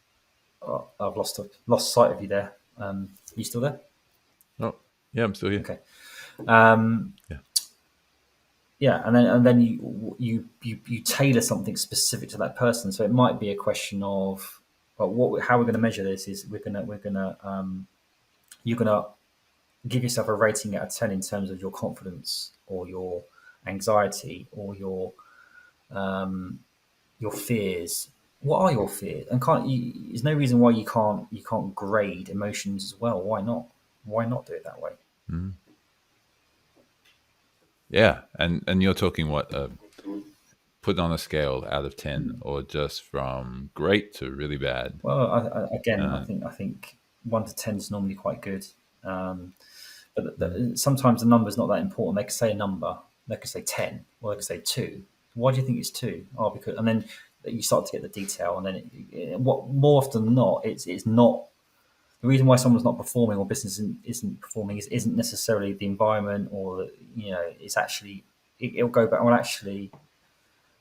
Oh, I've lost sight of you there. You still there?
Oh, yeah, I'm still here.
Okay.
Yeah.
Yeah, and then you tailor something specific to that person. So it might be a question of, well, how we're going to measure this is you're gonna give yourself a rating out of 10 in terms of your confidence or your anxiety or your fears. What are your fears? And there's no reason why you can't grade emotions as well. Why not? Why not do it that way?
Mm. Yeah, and you're talking what, put on a scale out of 10, or just from great to really bad?
Well, again, I
Uh,
think 1 to 10 is normally quite good. But
mm,
sometimes the number's not that important. They could say a number. They could say 10, or they could say 2. Why do you think it's 2? Oh, because, and then you start to get the detail, and then what more often than not, it's not the reason why someone's not performing or business isn't performing isn't necessarily the environment or it's actually it'll go back. Well, actually,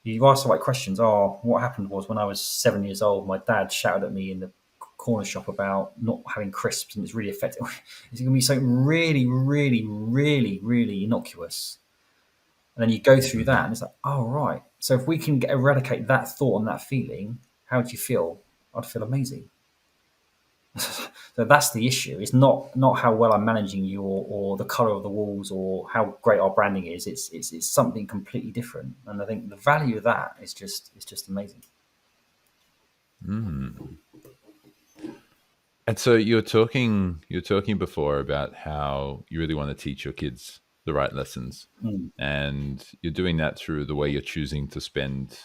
you ask the right questions. Oh, what happened was when I was 7 years old, my dad shouted at me in the corner shop about not having crisps, and it's really affected. It's going to be something really, really, really, really innocuous. And then you go through that,
mhm.
and it's like, oh right. So if we can eradicate that thought and that feeling, how do you feel? I'd feel amazing. So that's the issue. It's not how well I'm managing you or the color of the walls or how great our branding is. It's something completely different. And I think the value of that is just amazing.
Mm. And so you're talking before about how you really want to teach your kids the right lessons,
Mm.
and you're doing that through the way you're choosing to spend,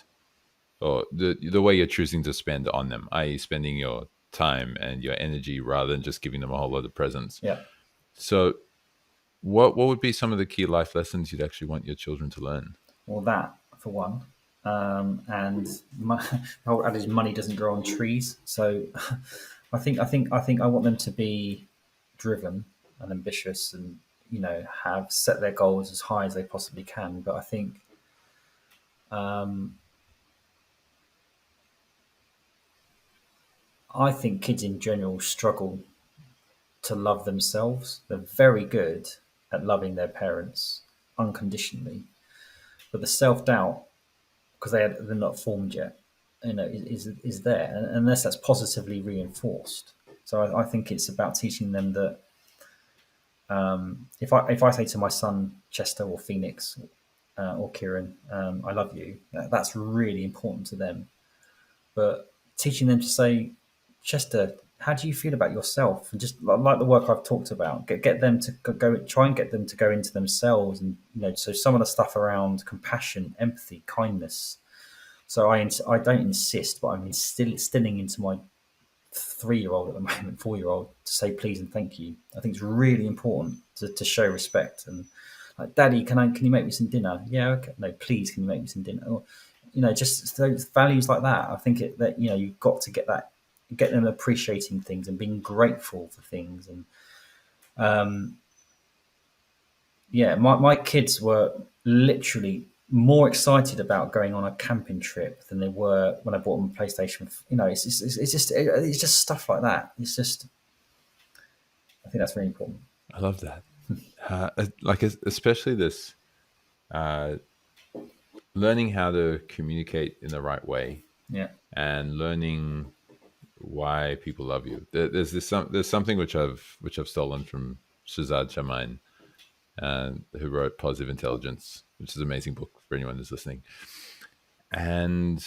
or the way you're choosing to spend on them, i.e., spending your time and your energy rather than just giving them a whole lot of presents.
Yeah.
So, what would be some of the key life lessons you'd actually want your children to learn?
Well, that for one. And the whole adage, money doesn't grow on trees. So I think I want them to be driven and ambitious, and have set their goals as high as they possibly can. But I think kids in general struggle to love themselves. They're very good at loving their parents unconditionally, but the self doubt, because they're not formed yet, is there, unless that's positively reinforced. So I think it's about teaching them that If I say to my son Chester or Phoenix or Kieran, I love you, that's really important to them. But teaching them to say, Chester, how do you feel about yourself? And just like the work I've talked about, get them to go, try and get them to go into themselves, and so some of the stuff around compassion, empathy, kindness. So I don't insist, but I'm instilling into my 3-year-old at the moment, 4-year-old, to say please and thank you. I think it's really important to show respect. And like, Daddy, can you make me some dinner? Yeah, okay. No, please, can you make me some dinner? Or, just those values like that. I think that you've got to get them appreciating things and being grateful for things. And my kids were literally more excited about going on a camping trip than they were when I bought them a PlayStation. It's just stuff like that. It's just, I think that's really important.
I love that. Like, especially this, learning how to communicate in the right way,
Yeah.
and learning why people love you. There's something which I've stolen from Shazad Shaman, who wrote Positive Intelligence, which is an amazing book for anyone who's listening. And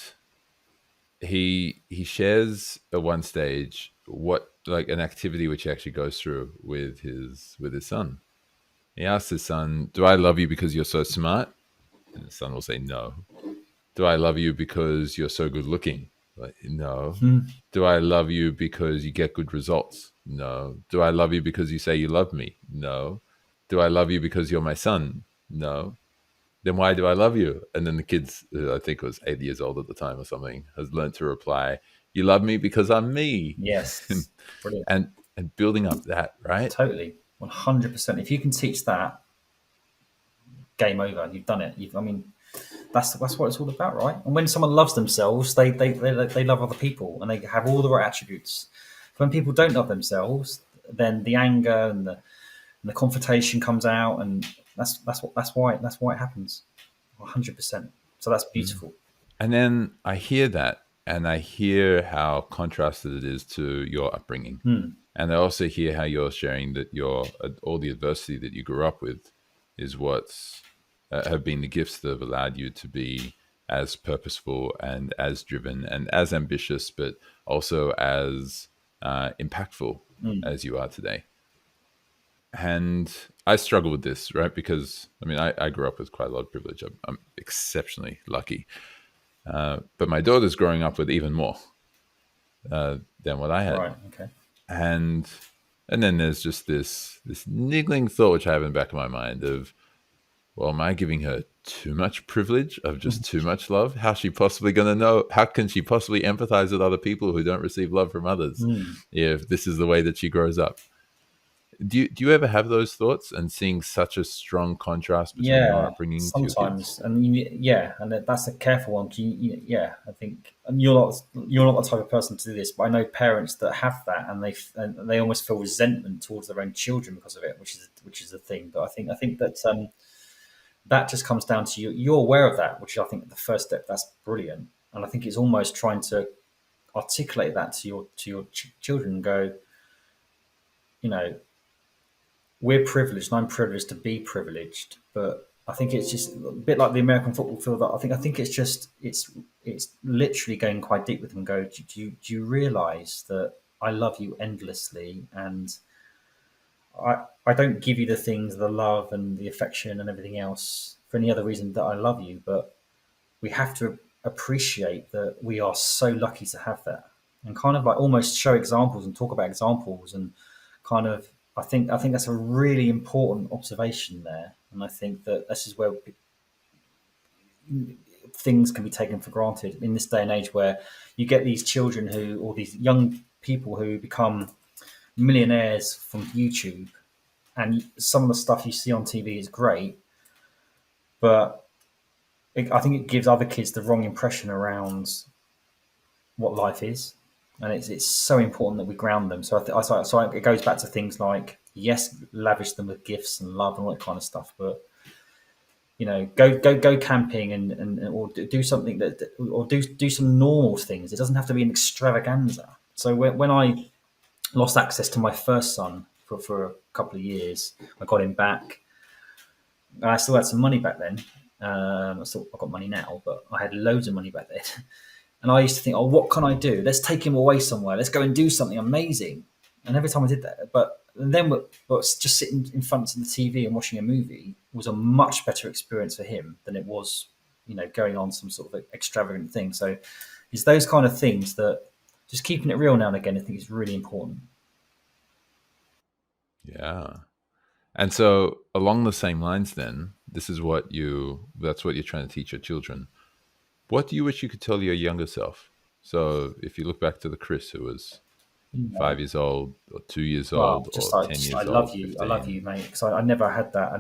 he shares at one stage what, like, an activity which he actually goes through with his son. He asks his son, "Do I love you because you're so smart?" And the son will say, "No." "Do I love you because you're so good looking?" Like, "No." "Do I love you because you get good results?" "No." "Do I love you because you say you love me?" "No." "Do I love you because you're my son?" "No." "Then why do I love you?" And then the kid's, I think it was 8 years old at the time or something, has learned to reply, "You love me because I'm me."
Yes. Brilliant.
and building up that, right?
Totally. 100%. If you can teach that, game over. You've done it. That's what it's all about, right? And when someone loves themselves, they love other people, and they have all the right attributes. When people don't love themselves, then the anger and the confrontation comes out, and that's why it happens. 100%. So that's beautiful.
And then I hear that, and I hear how contrasted it is to your upbringing. And I also hear how you're sharing that all the adversity that you grew up with is what's have been the gifts that have allowed you to be as purposeful and as driven and as ambitious, but also as impactful as you are today. And I struggle with this, right? Because I grew up with quite a lot of privilege. I'm exceptionally lucky. But my daughter's growing up with even more than what I had.
Right. Okay.
And then there's just this niggling thought which I have in the back of my mind of, well, am I giving her too much privilege of just too much love? How's she possibly going to know? How can she possibly empathize with other people who don't receive love from others if this is the way that she grows up? Do you ever have those thoughts, and seeing such a strong contrast between your upbringing to your kids?
Sometimes, and that's a careful one. I think, and you're not the type of person to do this, but I know parents that have that, and they almost feel resentment towards their own children because of it, which is a thing. But I think that that just comes down to you're aware of that, which I think the first step. That's brilliant, and I think it's almost trying to articulate that to your children and go, we're privileged, and I'm privileged to be privileged. But I think it's just a bit like the American football field. I think it's literally going quite deep with them. And go, do you realise that I love you endlessly, and I don't give you the things, the love and the affection and everything else for any other reason that I love you, but we have to appreciate that we are so lucky to have that, and kind of like almost show examples and talk about examples, and kind of I think that's a really important observation there, and I think that this is where things can be taken for granted in this day and age, where you get these children or these young people who become millionaires from YouTube, and some of the stuff you see on TV is great, but I think it gives other kids the wrong impression around what life is, and it's so important that we ground them. So it goes back to things like, yes, lavish them with gifts and love and all that kind of stuff, but go camping and or do something or do some normal things. It doesn't have to be an extravaganza. So when I lost access to my first son for couple of years. I got him back. I still had some money back then. I've got money now, but I had loads of money back then. And I used to think, oh, what can I do? Let's take him away somewhere. Let's go and do something amazing. And every time I did that, but just sitting in front of the TV and watching a movie was a much better experience for him than it was, going on some sort of extravagant thing. So it's those kind of things that just keeping it real now and again, I think is really important.
Yeah. And so along the same lines then, that's what you're trying to teach your children. What do you wish you could tell your younger self? So if you look back to the Chris who was 5 years old or 2 years old or 10 years old.
I love you.
15.
I love you, mate. Because I never had that. I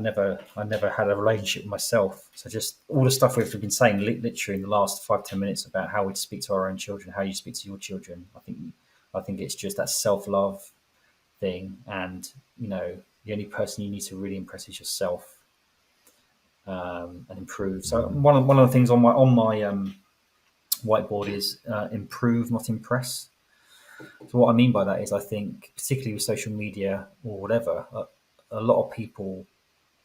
never had a relationship with myself. So just all the stuff we've been saying literally in the last 5-10 minutes about how we speak to our own children, how you speak to your children. I think it's just that self-love thing. And, the only person you need to really impress is yourself, and improve. So one of the things on my whiteboard is improve, not impress. So what I mean by that is, I think, particularly with social media or whatever, a lot of people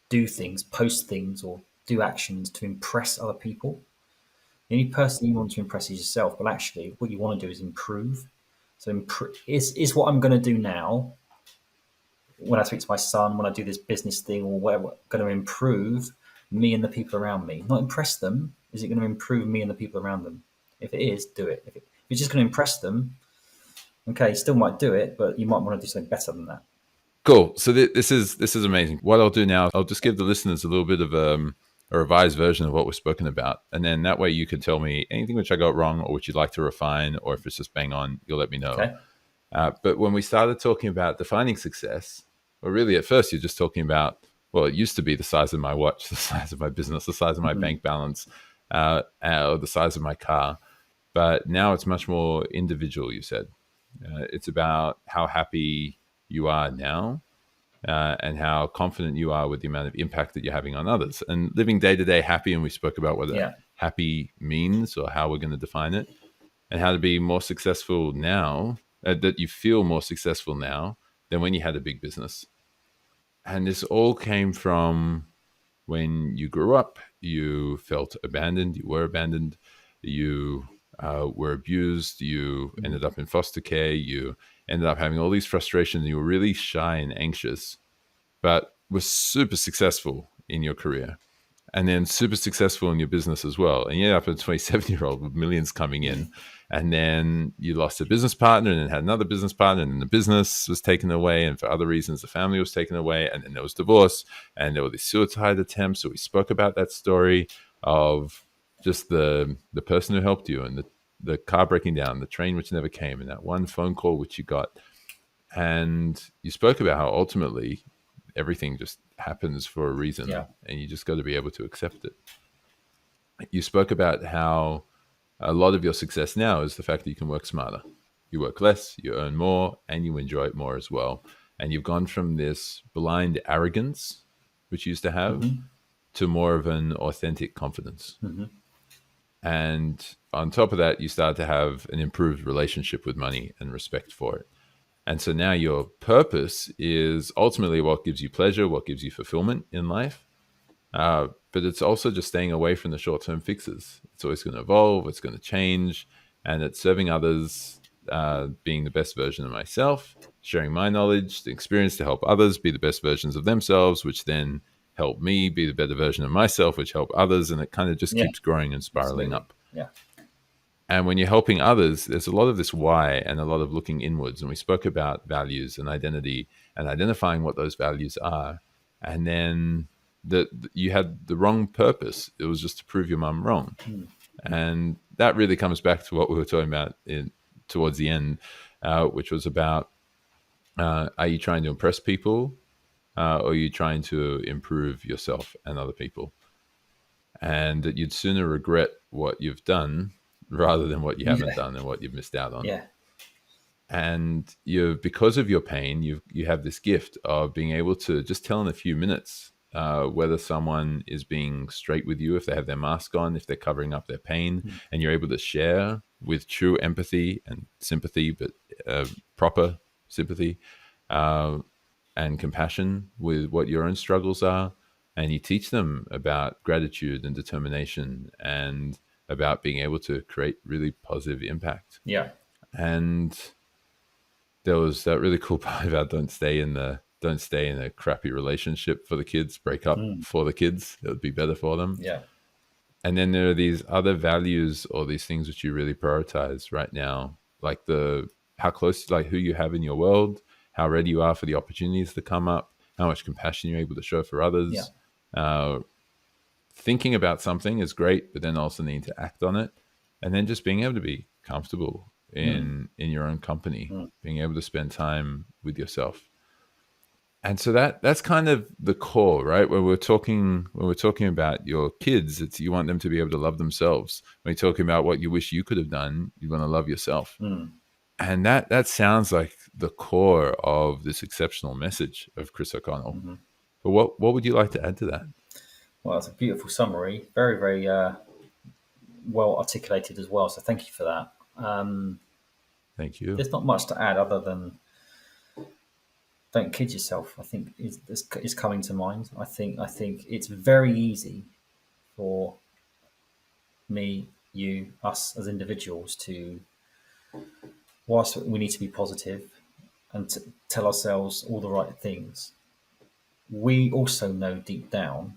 do things, post things, or do actions to impress other people. The only person you want to impress is yourself, but actually what you want to do is improve. So is what I'm going to do now, when I speak to my son, when I do this business thing or whatever, going to improve me and the people around me, not impress them. Is it going to improve me and the people around them? If it is, do it. If you're just going to impress them, okay, you still might do it, but you might want to do something better than that.
Cool. So this is amazing. What I'll do now, I'll just give the listeners a little bit of a revised version of what we've spoken about. And then that way you can tell me anything which I got wrong or which you'd like to refine, or if it's just bang on, you'll let me know.
Okay.
But when we started talking about defining success, well, really at first you're just talking about, well, it used to be the size of my watch, the size of my business, the size of my bank balance, or the size of my car. But now it's much more individual, you said. It's about how happy you are now, and how confident you are with the amount of impact that you're having on others, and living day to day happy. And we spoke about what happy means or how we're going to define it, and how to be more successful now, that you feel more successful now than when you had a big business. And this all came from when you grew up, you felt abandoned, you were abandoned, you were abused, you ended up in foster care, you ended up having all these frustrations, you were really shy and anxious, but were super successful in your career, and then super successful in your business as well. And you ended up as a 27-year-old with millions coming in, and then you lost a business partner and then had another business partner, and then the business was taken away, and for other reasons the family was taken away, and then there was divorce, and there were these suicide attempts. So we spoke about that story of just the person who helped you, and the car breaking down, the train which never came, and that one phone call which you got. And you spoke about how ultimately everything just happens for a reason, and you just got to be able to accept it. You spoke about how a lot of your success now is the fact that you can work smarter. You work less, you earn more, and you enjoy it more as well. And you've gone from this blind arrogance, which you used to have, to more of an authentic confidence. And on top of that, you start to have an improved relationship with money and respect for it. And so now your purpose is ultimately what gives you pleasure, what gives you fulfillment in life. But it's also just staying away from the short-term fixes. It's always going to evolve, it's going to change, and it's serving others, being the best version of myself, sharing my knowledge, the experience to help others be the best versions of themselves, which then help me be the better version of myself, which help others, and it kind of just keeps growing and spiraling up.
Yeah.
And when you're helping others, there's a lot of this why and a lot of looking inwards. And we spoke about values and identity and identifying what those values are. And then you had the wrong purpose. It was just to prove your mum wrong. And that really comes back to what we were talking about towards the end, which was about, are you trying to impress people, or are you trying to improve yourself and other people? And that you'd sooner regret what you've done rather than what you haven't done and what you've missed out on. And because of your pain, you have this gift of being able to just tell in a few minutes whether someone is being straight with you, if they have their mask on, if they're covering up their pain, and you're able to share with true empathy and sympathy, but proper sympathy, and compassion with what your own struggles are. And you teach them about gratitude and determination and about being able to create really positive impact.
Yeah.
And there was that really cool part about don't stay in a crappy relationship for the kids, break up for the kids. It would be better for them.
Yeah.
And then there are these other values or these things which you really prioritize right now, like how close, like who you have in your world, how ready you are for the opportunities that come up, how much compassion you're able to show for others. Thinking about something is great, but then also needing to act on it. And then just being able to be comfortable in your own company, being able to spend time with yourself. And so that's kind of the core, right? When we're talking about your kids, it's you want them to be able to love themselves. When you're talking about what you wish you could have done, you want to love yourself. And that sounds like the core of this exceptional message of Chris O'Connell. But what would you like to add to that?
Well, it's a beautiful summary. Very, very well articulated as well. So thank you for that.
Thank you.
There's not much to add other than don't kid yourself. I think is coming to mind. I think it's very easy for me, you, us as individuals to, whilst we need to be positive and to tell ourselves all the right things, we also know deep down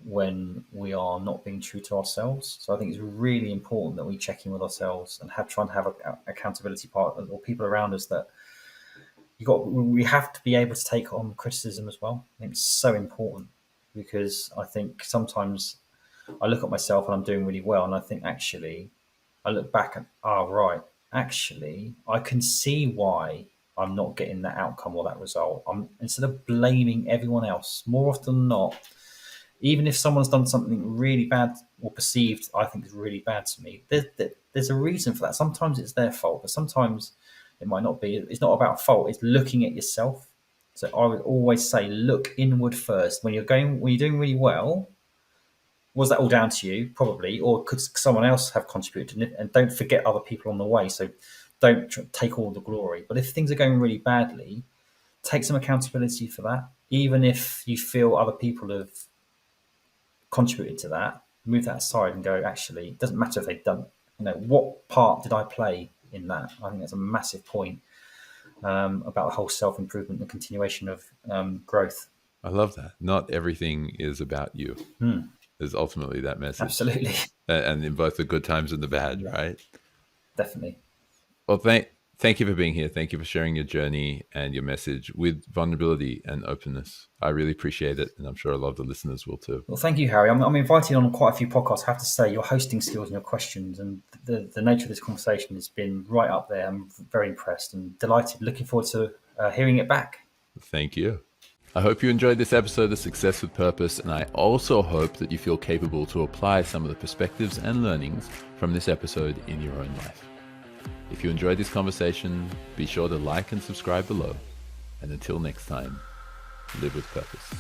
when we are not being true to ourselves. So I think it's really important that we check in with ourselves and try and have an accountability partners or people around us that we have to be able to take on criticism as well. I think it's so important because I think sometimes I look at myself and I'm doing really well, and I think actually I look back and actually I can see why I'm not getting that outcome or that result. Instead of blaming everyone else, more often than not, even if someone's done something really bad or perceived I think is really bad to me, there's a reason for that. Sometimes it's their fault, but sometimes it might not be. It's not about fault. It's looking at yourself. So I would always say, look inward first. When you're doing really well, was that all down to you? Probably, or could someone else have contributed? And don't forget other people on the way. So don't take all the glory. But if things are going really badly, take some accountability for that. Even if you feel other people have contributed to that, move that aside and go, actually, it doesn't matter if they've done, what part did I play in that? I think that's a massive point about the whole self-improvement and continuation of growth.
I love that. Not everything is about you. Is ultimately that message.
Absolutely.
And in both the good times and the bad, right?
Definitely.
Well, thank you for being here. Thank you for sharing your journey and your message with vulnerability and openness. I really appreciate it, and I'm sure a lot of the listeners will too.
Well, thank you, Harry. I'm invited on quite a few podcasts. I have to say, your hosting skills and your questions and the nature of this conversation has been right up there. I'm very impressed and delighted. Looking forward to hearing it back.
Thank you. I hope you enjoyed this episode of Success with Purpose, and I also hope that you feel capable to apply some of the perspectives and learnings from this episode in your own life. If you enjoyed this conversation, be sure to like and subscribe below. And until next time, live with purpose.